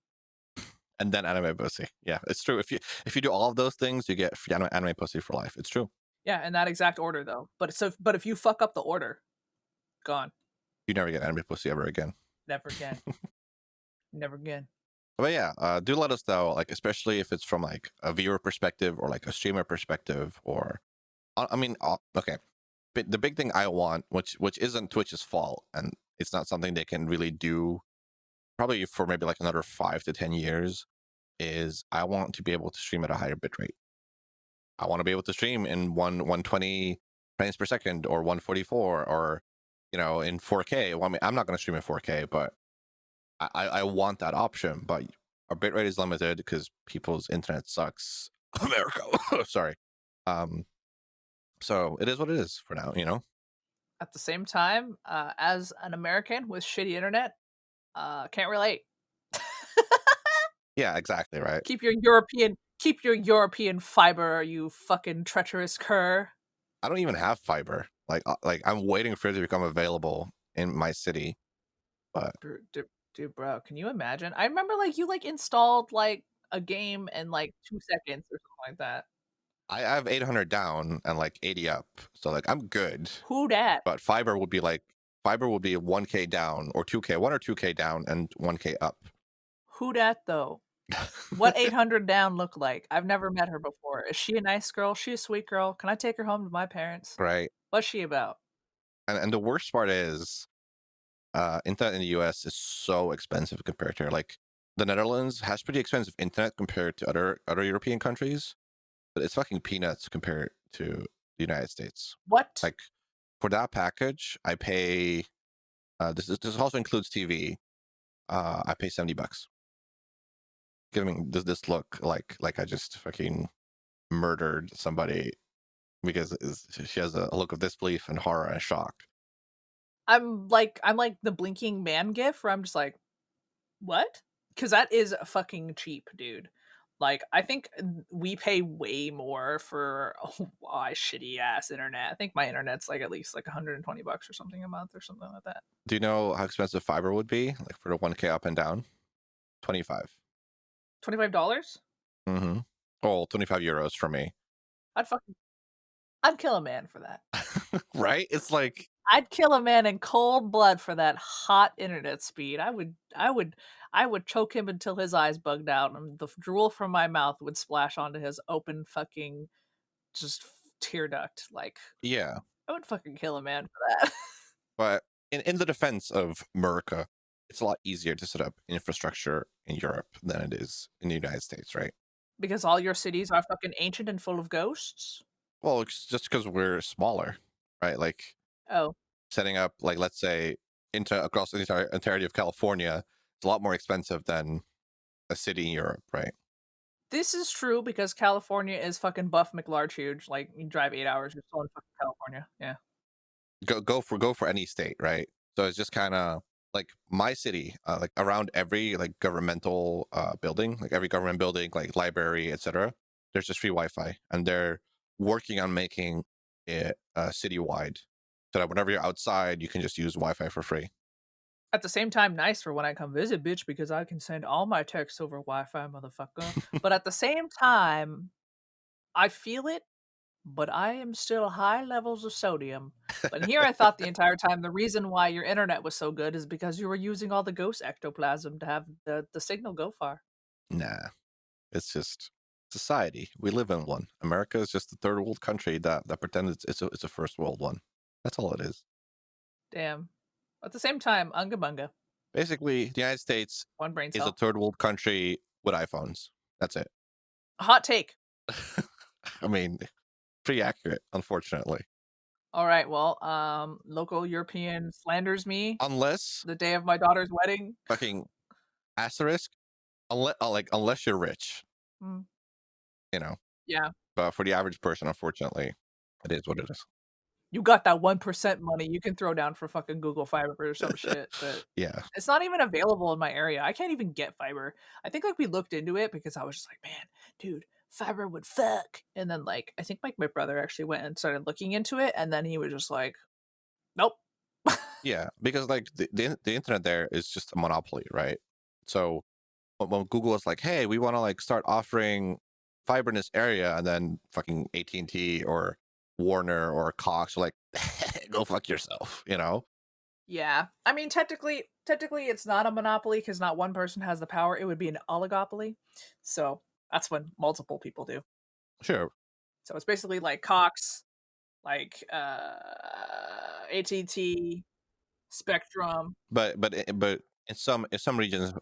and then anime pussy. Yeah, it's true. If you do all of those things, you get free anime pussy for life. It's true. Yeah, in that exact order though. But if you fuck up the order, gone. You never get anime pussy ever again. Never again. Never again. But yeah, do let us know, like especially if it's from like a viewer perspective or like a streamer perspective, or I mean, okay. But the big thing I want, which isn't Twitch's fault, and it's not something they can really do probably for maybe like another 5 to 10 years, is I want to be able to stream at a higher bitrate. I want to be able to stream in 120 frames per second or 144 or in 4K. Well, I mean, I'm not going to stream in 4K, but I want that option. But our bitrate is limited because people's internet sucks. America, sorry. Um, so it is what it is for now. At the same time, as an American with shitty internet, can't relate. Yeah, exactly right. Keep your European fiber, you fucking treacherous cur. I don't even have fiber. Like I'm waiting for it to become available in my city, but Dude, bro, can you imagine? I remember like you like installed like a game in like 2 seconds or something like that. I have 800 down and like 80 up, so like I'm good. Who dat? But fiber would be 1K down or 2K, 1 or 2K down and 1K up. Who dat though? What 800 down look like? I've never met her before. Is she a nice girl? She a sweet girl? Can I take her home to my parents? Right. What's she about? And the worst part is internet in the US is so expensive compared to like the Netherlands has pretty expensive internet compared to other European countries, but it's fucking peanuts compared to the United States. What? Like for that package, I pay this also includes TV. I pay $70. Giving this look like I just fucking murdered somebody because she has a look of disbelief and horror and shock. I'm like the blinking man gif where I'm just like, what? Because that is fucking cheap, dude. Like, I think we pay way more for my shitty ass internet. I think my internet's like at least like $120 or something a month or something like that. Do you know how expensive fiber would be? Like for the 1K up and down? 25. $25? Mm-hmm. Oh, 25 euros for me. I'd fucking I'd kill a man for that. right? It's like, I'd kill a man in cold blood for that hot internet speed. I would choke him until his eyes bugged out and the drool from my mouth would splash onto his open fucking just tear duct. Like, yeah. I would fucking kill a man for that. But in the defense of America, it's a lot easier to set up infrastructure in Europe than it is in the United States, right? Because all your cities are fucking ancient and full of ghosts? Well, it's just because we're smaller, right? Like Oh. setting up, like let's say, into across the entirety of California, it's a lot more expensive than a city in Europe, right? This is true because California is fucking buff McLarge huge. Like, you drive 8 hours, you're still in fucking California. Yeah. Go for any state, right? So it's just kind of like my city, like around every like governmental building, like every government building, like library, etc. There's just free Wi-Fi, and they're working on making it citywide, so that whenever you're outside, you can just use Wi-Fi for free. At the same time, nice for when I come visit, bitch, because I can send all my texts over Wi-Fi, motherfucker. But at the same time, I feel it, but I am still high levels of sodium. But here I thought the entire time the reason why your internet was so good is because you were using all the ghost ectoplasm to have the signal go far. Nah, it's just society. We live in one. America is just a third world country that pretends it's a first world one. That's all it is. Damn. At the same time, unga bunga. Basically, the United States One brain is a cell. third world country with iPhones. That's it. Hot take. I mean, pretty accurate, unfortunately. All right, well, local European slanders me Unless the day of my daughter's wedding. fucking asterisk, unless you're rich, Mm, you know. yeah. But for the average person, unfortunately, it is what it is. You got that 1% money you can throw down for fucking Google Fiber or some shit, but Yeah, it's not even available in my area. I can't even get fiber. I think, like, we looked into it because I was just like, "Man, dude, fiber would fuck." And then, like, I think, like, my brother actually went and started looking into it, and then he was just like, "Nope." yeah, because like the internet there is just a monopoly, right? So when Google is like, hey, we want to like start offering fiber in this area, and then fucking AT&T or Warner or Cox are like, go fuck yourself, you know? Yeah. I mean, technically it's not a monopoly because not one person has the power. It would be an oligopoly. So, that's when multiple people do. Sure, So, it's basically like Cox, like, AT&T, Spectrum. but in some regions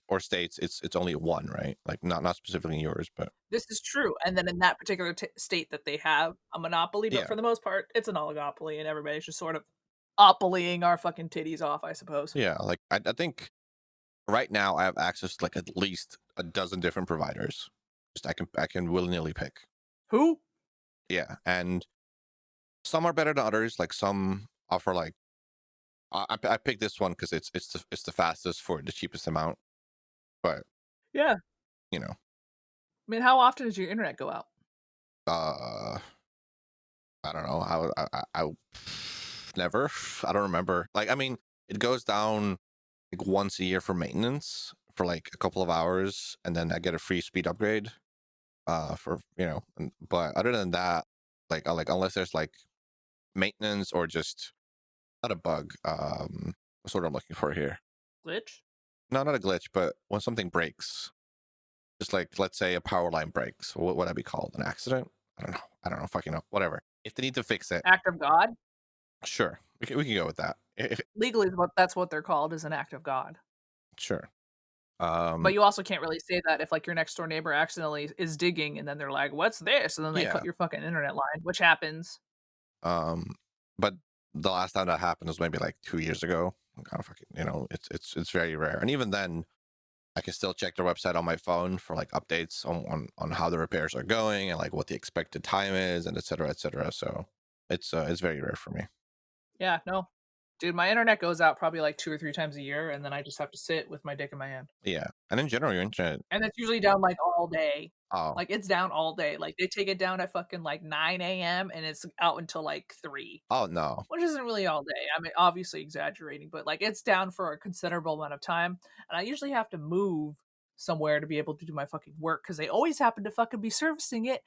or states, it's only one, right? Like not specifically yours, but This is true, and then in that particular state that they have a monopoly, but yeah, for the most part, it's an oligopoly, and everybody's just sort of opolying our fucking titties off, I suppose. yeah. Like I think right now I have access to like at least a dozen different providers. Just I can willy nilly pick. Who? Yeah, and some are better than others. Like some offer like I picked this one because it's the fastest for the cheapest amount. But Yeah. you know, I mean, how often does your internet go out? uh, I don't know. I never. I don't remember. Like I mean, it goes down like once a year for maintenance for like a couple of hours, and then I get a free speed upgrade. For but other than that, like unless there's like maintenance or just not a bug. That's what I'm looking for here. Glitch? No, not a glitch, but when something breaks, just like let's say a power line breaks, what would that be called? An accident? I don't know. I don't know. Fucking know. Whatever. If they need to fix it, Act of God? sure, we can go with that. Legally, that's what they're called, is an act of God. Sure. But you also can't really say that if, like, your next door neighbor accidentally is digging and then they're like, "What's this?" And then they cut Yeah. your fucking internet line, which happens. Um, but the last time that happened was maybe like 2 years ago. I'm kind of fucking, it's very rare, and even then, I can still check their website on my phone for like updates on how the repairs are going and like what the expected time is and et cetera, et cetera. So it's very rare for me. Yeah, no. Dude, my internet goes out probably, like, 2 or 3 times a year, and then I just have to sit with my dick in my hand. Yeah. And in general, your internet. And it's usually down, like, all day. Oh, Like, it's down all day. Like, they take it down at fucking, like, 9 AM, and it's out until, like, 3, oh no. which isn't really all day. I mean, obviously exaggerating, but, like, it's down for a considerable amount of time, and I usually have to move somewhere to be able to do my fucking work because they always happen to fucking be servicing it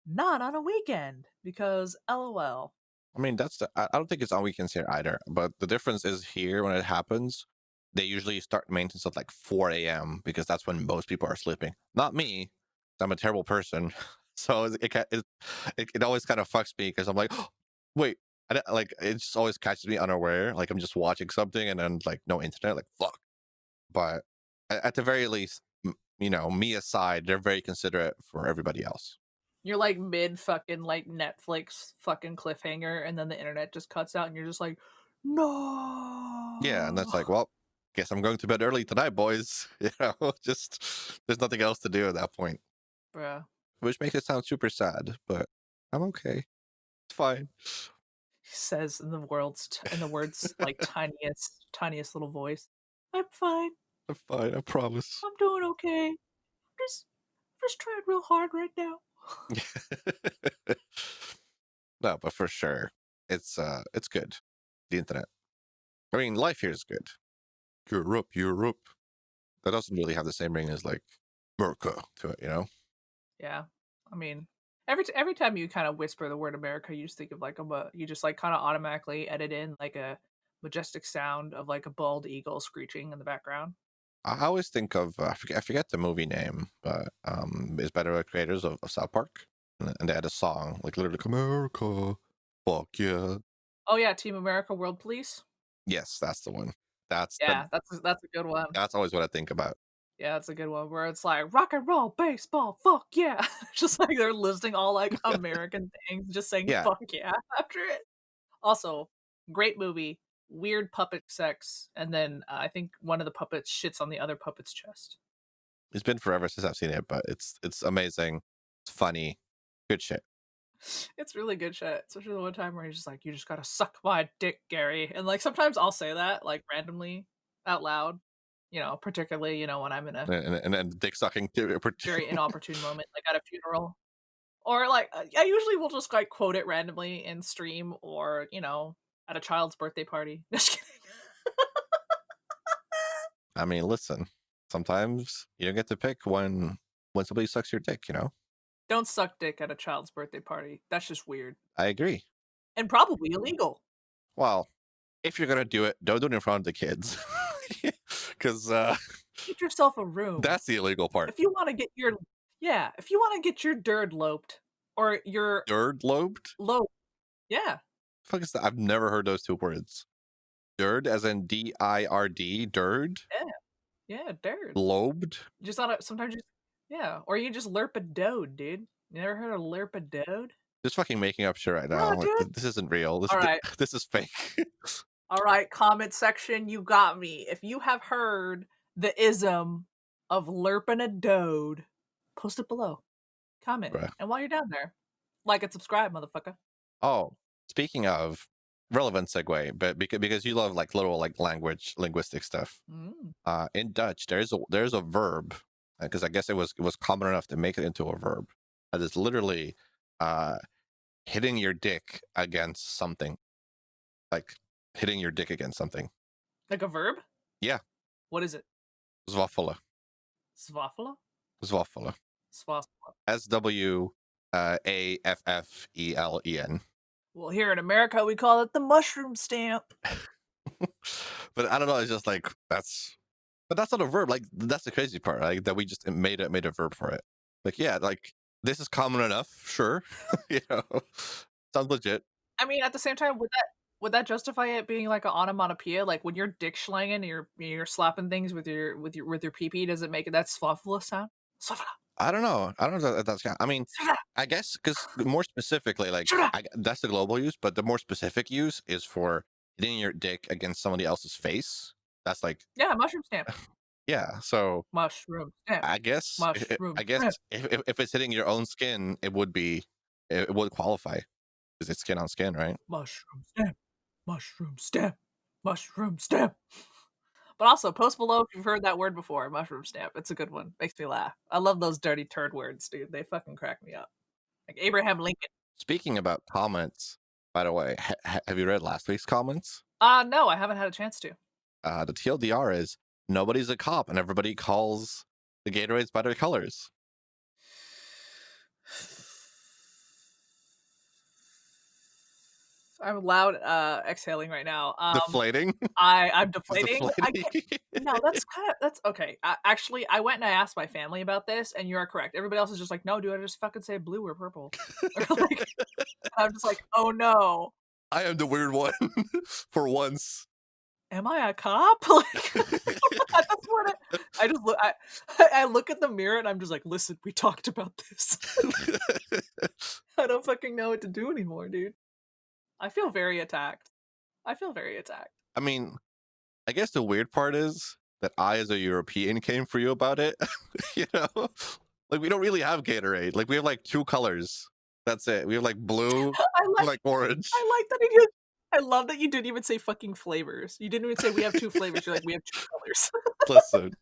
not on a weekend because LOL. I mean, I don't think it's on weekends here either. But the difference is here when it happens, they usually start maintenance at like 4 a.m. because that's when most people are sleeping. Not me. I'm a terrible person. So it always kind of fucks me because I'm like, oh, wait, like it just always catches me unaware. Like I'm just watching something and then like no internet, like fuck. But at the very least, me aside, they're very considerate for everybody else. You're like mid fucking like Netflix fucking cliffhanger, and then the internet just cuts out, and you're just like, Yeah, and no. that's like, well, guess I'm going to bed early tonight, boys. Just there's nothing else to do at that point, Bruh. which makes it sound super sad, but I'm okay. It's fine. He says in the words like tiniest little voice. I'm fine. I'm fine. I promise. I'm doing okay. Just just trying real hard right now. No, but for sure, it's good. The internet. I mean, life here is good. Europe, Europe. That doesn't really have the same ring as like America to it, you know. Yeah. I mean, every time you kind of whisper the word America, you just think of like you just like kind of automatically edit in like a majestic sound of like a bald eagle screeching in the background. I always think of I forget the movie name, but it's by the creators of South Park, and they had a song like literally like, America, fuck yeah. Oh yeah, Team America World Police. Yes, that's the one. That's the Yeah, that's a good one. that's always what I think about. Yeah, that's a good one where it's like rock and roll, baseball, fuck yeah. Just like they're listing all like American things, just saying Yeah, fuck yeah after it. Also, great movie, weird puppet sex, and then I think one of the puppets shits on the other puppet's chest. it's been forever since I've seen it, but it's amazing. It's funny, good shit. It's really good shit, especially the one time where he's just like, "You just gotta suck my dick, Gary," and, like, sometimes I'll say that, like, randomly out loud, particularly, when I'm in a And then dick sucking too. very inopportune moment, like at a funeral, or, like, I usually will just, like, quote it randomly in stream or, at a child's birthday party. Just kidding. I mean, listen. Sometimes you don't get to pick when somebody sucks your dick. Don't suck dick at a child's birthday party. That's just weird, I agree. and probably illegal. Well, if you're gonna do it, don't do it in front of the kids, because Get yourself a room. that's the illegal part. If you wanna get your Yeah, if you wanna get your dird loped or your Dirt lobed? lope yeah, Fuck is that? I've never heard those two words. Dirt, as in DIRD, dirt, yeah, yeah, dird. lobed. You just gotta sometimes you yeah, or you just lerp a dode, dude. You never heard of lerp a dode? Just fucking making up shit right No, now. Like dude. this isn't real. This Alright, this is fake. alright, comment section, you got me. If you have heard the ism of lerping a dode, post it below. Comment. Bruh. And while you're down there, like and subscribe, motherfucker. Oh, speaking of relevant segue, but because you love like little like linguistic stuff. Mm. In Dutch, there's a verb because I guess it was common enough to make it into a verb. That is literally uh, hitting your dick against something, like hitting your dick against something. Like a verb? Yeah, What is it? zwaffelen, Swaffle? zwaffelen, Swaffle. SWAFFELEN. Well, here in America, we call it the mushroom stamp. But I don't know. It's just like but that's not a verb. Like that's the crazy part. Like that we just made a verb for it. Like yeah, like this is common enough. Sure, you know, sounds legit. I mean, at the same time, would that justify it being like an onomatopoeia? Like when you're dick schlanging and you're slapping things with your pee pee, does it make it that swaffle sound? Swaffle. I don't know. I don't know if that's. I mean, Swaffle. I guess because more specifically, like Swaffle. that's the global use, but the more specific use is for hitting your dick against somebody else's face. That's like Yeah, mushroom stamp. yeah. So Mushroom stamp. I guess Mushroom I guess stamp. if it's hitting your own skin, it would qualify because it's skin on skin, right? Mushroom stamp. Mushroom stamp. Mushroom stamp. But also, post below if you've heard that word before. Mushroom stamp. It's a good one. Makes me laugh. I love those dirty turd words, dude. They fucking crack me up. Like Abraham Lincoln. Speaking about comments, by the way, have you read last week's comments? No, I haven't had a chance to. The TLDR is nobody's a cop and everybody calls the Gatorades by their colors. I'm loud exhaling right now. Deflating? I'm It's deflating. I deflating. can't. No, that's okay. Actually, I went and I asked my family about this, and you are correct. Everybody else is just like, no, dude, I just fucking say blue or purple. Or like, I'm just like, oh no, I am the weird one for once. am I a cop? Like, that's what I just look. I look at the mirror and I'm just like, listen, we talked about this. I don't fucking know what to do anymore, dude. I feel very attacked. I feel very attacked. I mean, I guess the weird part is that I, as a European, came for you about it. You know, like we don't really have Gatorade. Like we have like two colors. That's it. We have like blue I and like like orange. I like that he did. I love that you didn't even say fucking flavors. You didn't even say we have 2 flavors. You're like, we have 2 colors. Listen,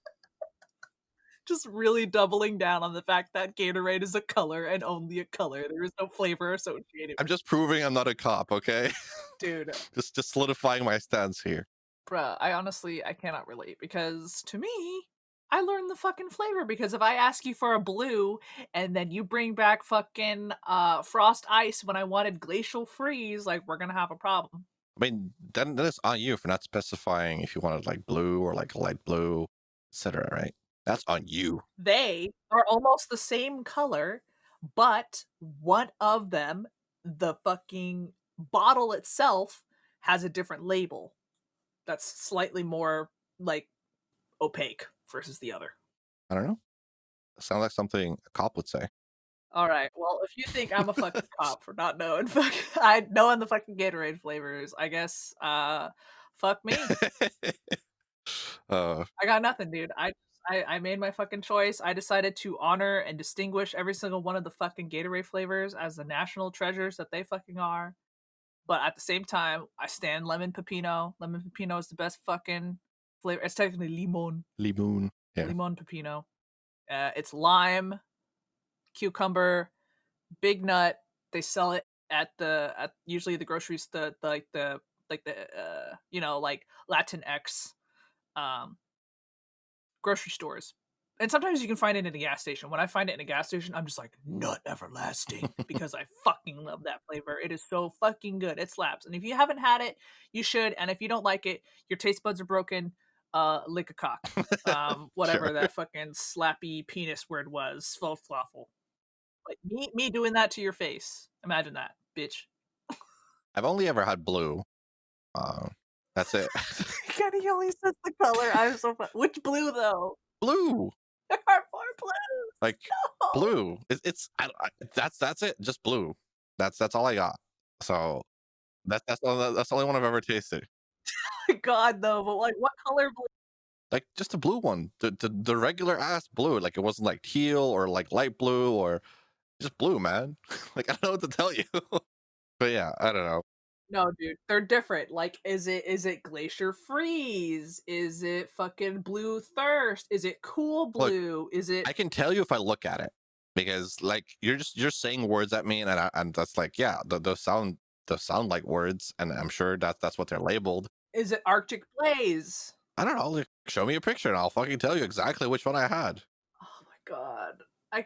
Just really doubling down on the fact that Gatorade is a color and only a color. There is no flavor associated I'm with it. just proving I'm not a cop. Okay, Dude, just solidifying my stance here. bruh, I cannot relate because to me, I learned the fucking flavor because if I ask you for a blue and then you bring back fucking frost ice when I wanted glacial freeze, like we're gonna have a problem. I mean, then it's on you for not specifying if you wanted like blue or like light blue, etc. Right? That's on you. They are almost the same color, but one of them, the fucking bottle itself, has a different label that's slightly more like opaque versus the other. I don't know. Sounds like something a cop would say. All right. Well, if you think I'm a fucking cop for not knowing I knowing the fucking Gatorade flavors, I guess fuck me. uh, I got nothing, dude. I made my fucking choice. I decided to honor and distinguish every single one of the fucking Gatorade flavors as the national treasures that they fucking are. But at the same time, I stand lemon pepino. Lemon pepino is the best fucking flavor. It's technically limon, Limon. Yeah. limon pepino. It's lime, cucumber, big nut. They sell it at usually the groceries, the you know, like Latinx um grocery stores. And sometimes you can find it in a gas station. When I find it in a gas station, I'm just like, nut everlasting because I fucking love that flavor. It is so fucking good. It slaps. And if you haven't had it, you should. And if you don't like it, your taste buds are broken. Lick a cock. Whatever Sure. that fucking slappy penis word was. Falafel. Like me doing that to your face. Imagine that, bitch. I've only ever had blue. That's it. Kenny only says the color. I'm so fun. Which blue though? Blue, There are more blues. like No. blue. It's that's it. Just blue. That's all I got. So that's the only one I've ever tasted. God though, but like what color blue? Like just a blue one, the regular ass blue. Like it wasn't like teal or like light blue or just blue, man. Like I don't know what to tell you. But yeah, I don't know. No, dude, they're different. Like, is it Glacier Freeze? Is it fucking Blue Thirst? Is it Cool Look, Blue? Is it I can tell you if I look at it because like you're saying words at me and that's like yeah, those sound like words and I'm sure that's what they're labeled. is it Arctic Blaze? I don't know. Like, show me a picture and I'll fucking tell you exactly which one I had. Oh my god. I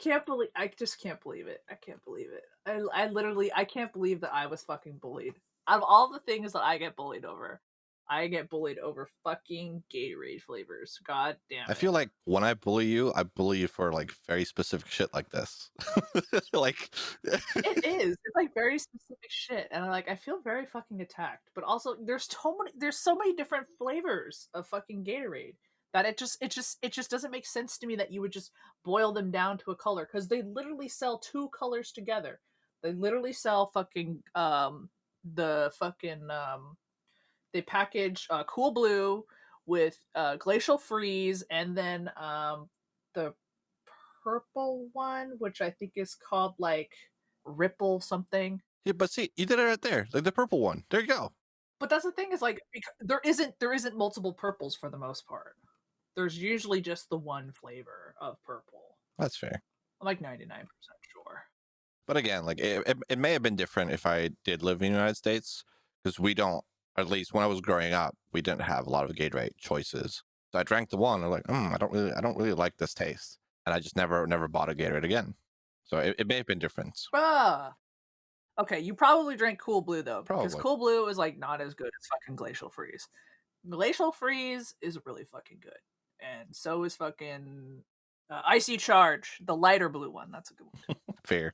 just can't believe it. I can't believe it. I literally I can't believe that I was fucking bullied. Out of all the things that I get bullied over fucking Gatorade flavors. God damn I it. feel like when I bully you for like very specific shit like this. Like It is. It's like very specific shit, and I feel very fucking attacked. But also, there's so many different flavors of fucking Gatorade that it just doesn't make sense to me that you would just boil them down to a color because they literally sell 2 colors together. They literally sell fucking the fucking they package cool blue with glacial freeze and then the purple one, which I think is called like Ripple something. yeah, but see, you did it right there. Like the purple one. There you go. But that's the thing is like there isn't multiple purples for the most part. There's usually just the one flavor of purple. That's fair. I'm like 99% sure. But again, like it may have been different if I did live in the United States because we don't, at least when I was growing up, we didn't have a lot of Gatorade choices. So I drank the one. I'm like, I don't really like this taste, and I just never bought a Gatorade again. So it may have been different. Bruh. Okay, you probably drank Cool Blue though, because Probably. Cool Blue is like not as good as fucking Glacial Freeze. Glacial Freeze is really fucking good, and so is fucking Icy Charge, the lighter blue one. That's a good one too. Fair.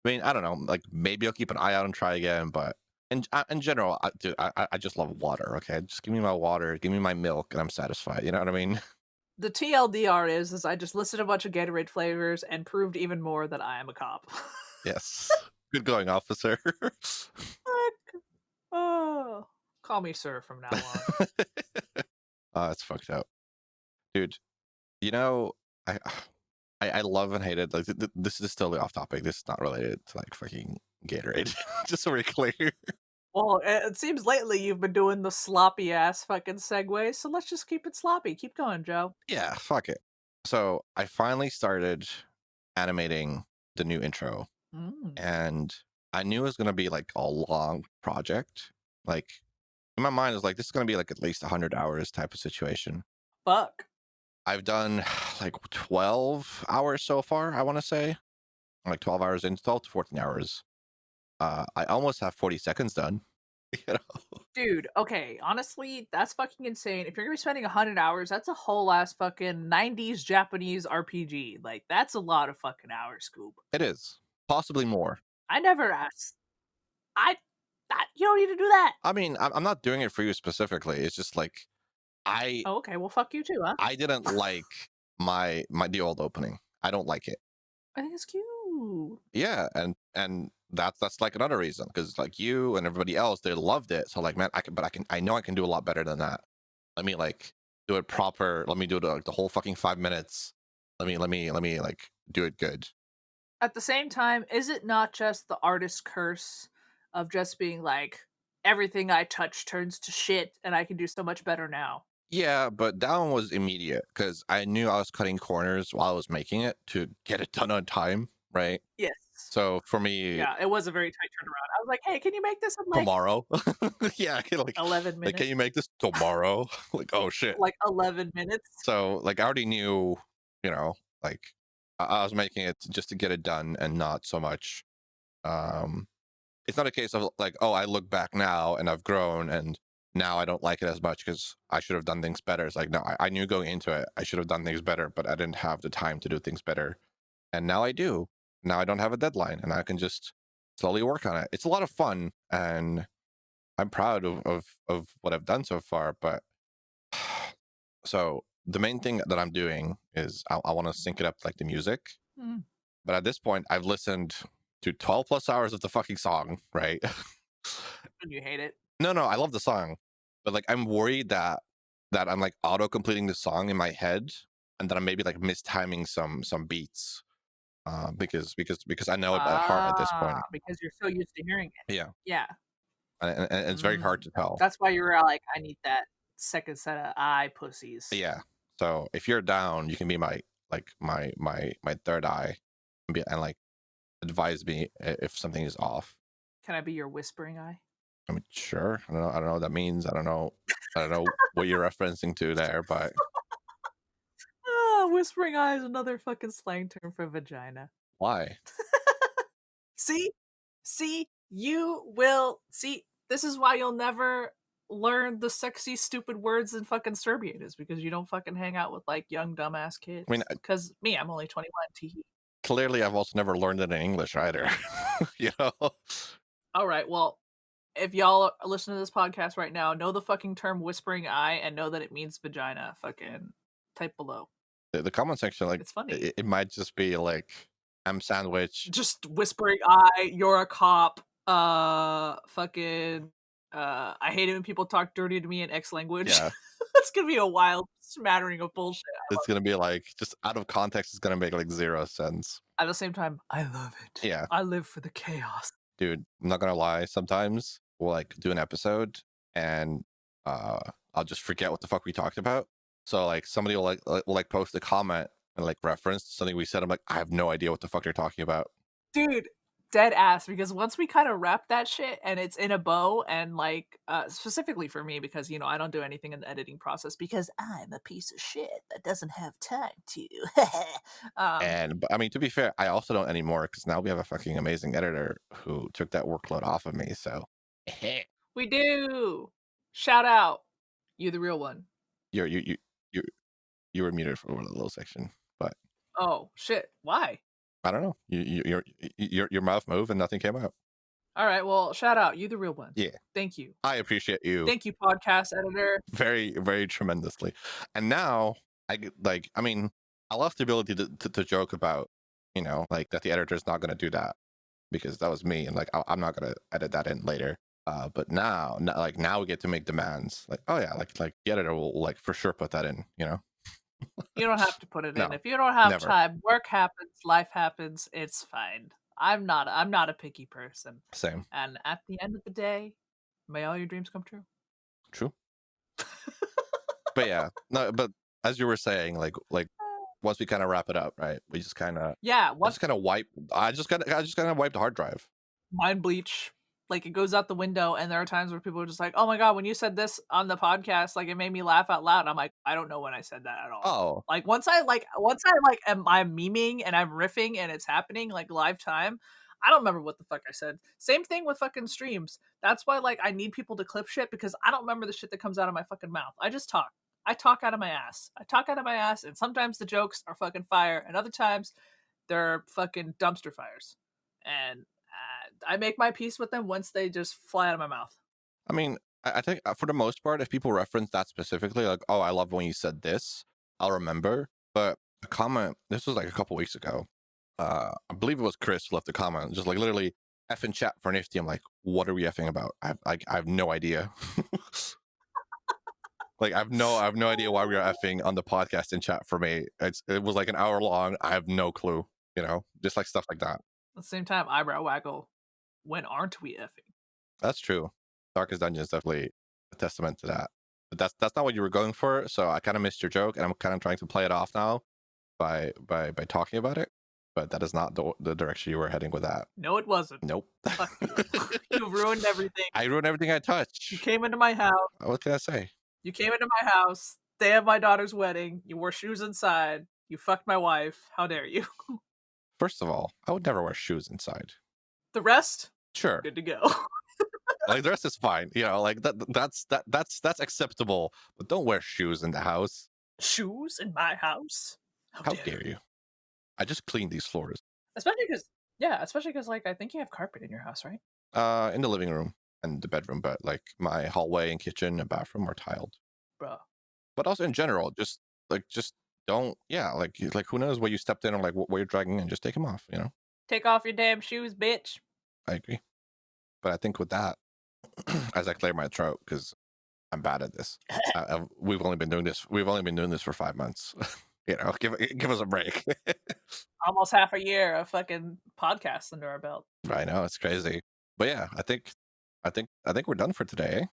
I mean, I don't know. Like maybe I'll keep an eye out and try again, but in general, dude, I just love water. Okay, just give me my water, give me my milk, and I'm satisfied. You know what I mean? The TLDR is I just listed a bunch of Gatorade flavors and proved even more that I am a cop. Yes. Good going, officer. Oh, call me sir from now on. It's fucked up, dude. You know, I I love and hate it. Like this is totally off topic. This is not related to like fucking Gatorade. Just so we're clear. Well, it seems lately you've been doing the sloppy ass fucking segue, so let's just keep it sloppy. Keep going, Joe. Yeah, fuck it. So I finally started animating the new intro, Mm. and I knew it was gonna be like a long project. Like in my mind, it was like this is gonna be like at least 100 hours type of situation. Fuck. I've done like 12 hours so far. I want to say like 12 hours in, 12 to 14 hours. I almost have 40 seconds done. You know? Dude, okay, honestly, that's fucking insane. If you're gonna be spending 100 hours, that's a whole ass fucking 90s Japanese RPG. Like, that's a lot of fucking hours, Scoob. It is possibly more. I never asked. I, you don't need to do that. I mean, I'm not doing it for you specifically. It's just like I Oh, okay, well, fuck you too, huh? I didn't like my the old opening. I don't like it. I think it's cute. Yeah, and that's like another reason because like you and everybody else they loved it. So like, man, I know I can do a lot better than that. Let me like do it proper. Let me do it like the whole fucking 5 minutes. Let me like do it good. At the same time, is it not just the artist's curse of just being like, everything I touch turns to shit and I can do so much better now? Yeah, but that one was immediate because I knew I was cutting corners while I was making it to get it done on time, right? Yes. So for me, Yeah, it was a very tight turnaround. I was like, hey, can you make this in like tomorrow, yeah, I can, 11 like, minutes? can you make this tomorrow? Like, oh shit. Like 11 minutes? So like I already knew, you know, like I was making it just to get it done and not so much. Um, it's not a case of like, oh, I look back now and I've grown and now I don't like it as much because I should have done things better. It's like, no, I knew going into it, I should have done things better, but I didn't have the time to do things better. And now I do. Now I don't have a deadline and I can just slowly work on it. It's a lot of fun and I'm proud of what I've done so far. But so the main thing that I'm doing is I want to sync it up like the music. Mm. But at this point, I've listened to 12 plus hours of the fucking song, right? And you hate it? No, I love the song, but like I'm worried that I'm like auto completing the song in my head, and that I'm maybe like mistiming some beats, because I know it by heart at this point. Because you're so used to hearing it. Yeah, Yeah. and it's very hard to tell. That's why you were like, I need that second set of eye pussies. Yeah, so if you're down, you can be my like my third eye, and like advise me if something is off. Can I be your whispering eye? I mean, sure. I don't know what that means. I don't know what you're referencing to there, but Whispering eye is another fucking slang term for vagina. why? See? See? You will see. This is why you'll never learn the sexy, stupid words in fucking Serbian, is because you don't fucking hang out with like young, dumbass kids. I mean, Because me, I'm only 21. Tee. clearly, I've also never learned it in English either. You know, All right, well, if y'all are listening to this podcast right now, know the fucking term whispering eye and know that it means vagina. Fucking type below. the comment section, like, It's funny. it might just be like, I'm sandwich. Just whispering eye, you're a cop. Fucking. I hate it when people talk dirty to me in X language. Yeah, It's gonna be a wild smattering of bullshit. it's gonna be like just out of context. It's gonna make like zero sense. At the same time, I love it. Yeah, I live for the chaos. dude, I'm not gonna lie. Sometimes we'll like do an episode and I'll just forget what the fuck we talked about. So like somebody will post a comment and like reference something we said. I'm like, I have no idea what the fuck you're talking about. Dude, Dead ass, because once we kind of wrap that shit and it's in a bow and like specifically for me because I don't do anything in the editing process because I'm a piece of shit that doesn't have time to. And but, I mean, to be fair, I also don't anymore because now we have a fucking amazing editor who took that workload off of me. So We do. Shout out. You the real one. you're you you were muted for a little section, but Oh shit. Why? I don't know. Your mouth moved and nothing came out. All right, well, shout out. You the real one. Yeah, Thank you. I appreciate you Thank you, podcast editor. very, very tremendously. And now I mean, I lost the ability to joke about, like that the editor's not going to do that because that was me, and like I'm not going to edit that in later. But now we get to make demands. Like, oh yeah, like the editor will like for sure put that in. You don't have to put it in. No, If you don't have never. time, work happens, life happens, it's fine. I'm not a picky person. Same. And at the end of the day, may all your dreams come true. True. But yeah, no, but as you were saying, like once we kind of wrap it up, right? We just kind of Yeah, I just kind of wipe. I just kind of wiped the hard drive. mind bleach. Like it goes out the window, and there are times where people are just like, "Oh my god, when you said this on the podcast, like it made me laugh out loud." I'm like, I don't know when I said that at all. Oh, Like I'm memeing and I'm riffing and it's happening like live time. I don't remember what the fuck I said. Same thing with fucking streams. That's why like I need people to clip shit because I don't remember the shit that comes out of my fucking mouth. I just talk. I talk out of my ass. I talk out of my ass, and sometimes the jokes are fucking fire, and other times they're fucking dumpster fires. And I make my peace with them once they just fly out of my mouth. I mean, I think for the most part, if people reference that specifically, like, oh, I love when you said this, I'll remember. But a comment, this was like a couple weeks ago. I believe it was Chris who left a comment, just like literally F in chat for Nifty. I'm like, what are we effing about? I have no idea. Like I have no idea why we are effing on the podcast in chat for me. It was like an hour long. I have no clue. Just like stuff like that. At the same time, eyebrow waggle. When aren't we effing? That's true. Darkest Dungeon is definitely a testament to that. But that's not what you were going for. So I kind of missed your joke, and I'm kind of trying to play it off now by talking about it. But that is not the direction you were heading with that. No, it wasn't. Nope. Fuck you. You ruined everything. I ruined everything I touched. You came into my house. What can I say? You came into my house. Day of my daughter's wedding. You wore shoes inside. You fucked my wife. How dare you? First of all, I would never wear shoes inside. The rest, Sure. good to go. Like the rest is fine. Like that's acceptable. But don't wear shoes in the house. Shoes in my house? How dare you? I just cleaned these floors. Especially because like I think you have carpet in your house, right? In the living room and the bedroom, but like my hallway and kitchen and bathroom are tiled. Bro. But also in general, just don't, like who knows where you stepped in or like what you're dragging in, just take them off, Take off your damn shoes, bitch. I agree. But I think with that, as I clear my throat, because I'm bad at this, we've only been doing this for 5 months. Give us a break. Almost half a year of fucking podcasts under our belt. I know, it's crazy. But yeah, I think we're done for today.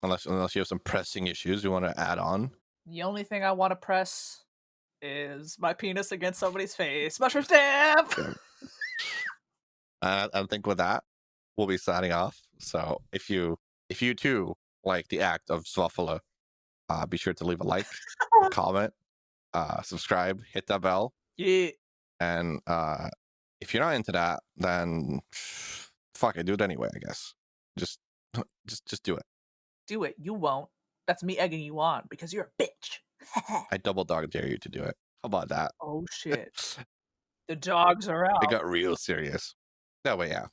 Unless you have some pressing issues you want to add on. The only thing I want to press is my penis against somebody's face. Mushroom stamp! I think with that, we'll be signing off. So if you too like the act of Swaffala, be sure to leave a like, comment, subscribe, hit that bell. Yeah. And if you're not into that, then fuck it, do it anyway, I guess. Just do it. Do it. You won't. That's me egging you on because you're a bitch. I double dog dare you to do it. How about that? Oh shit. The dogs are out. It got real serious. No, but yeah.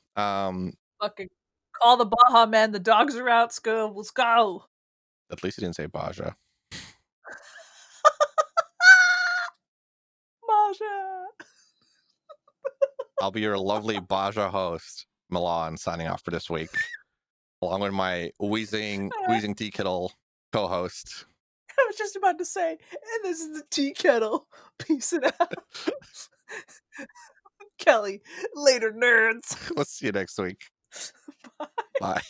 Fucking call the Baja man. The dogs are out. Let's go. At least he didn't say Baja. Baja. I'll be your lovely Baja host, Milan, signing off for this week, along with my wheezing tea kettle co-host. I was just about to say, and this is the tea kettle. Peace it out. Kelly, later, nerds. We'll see you next week. Bye. Bye.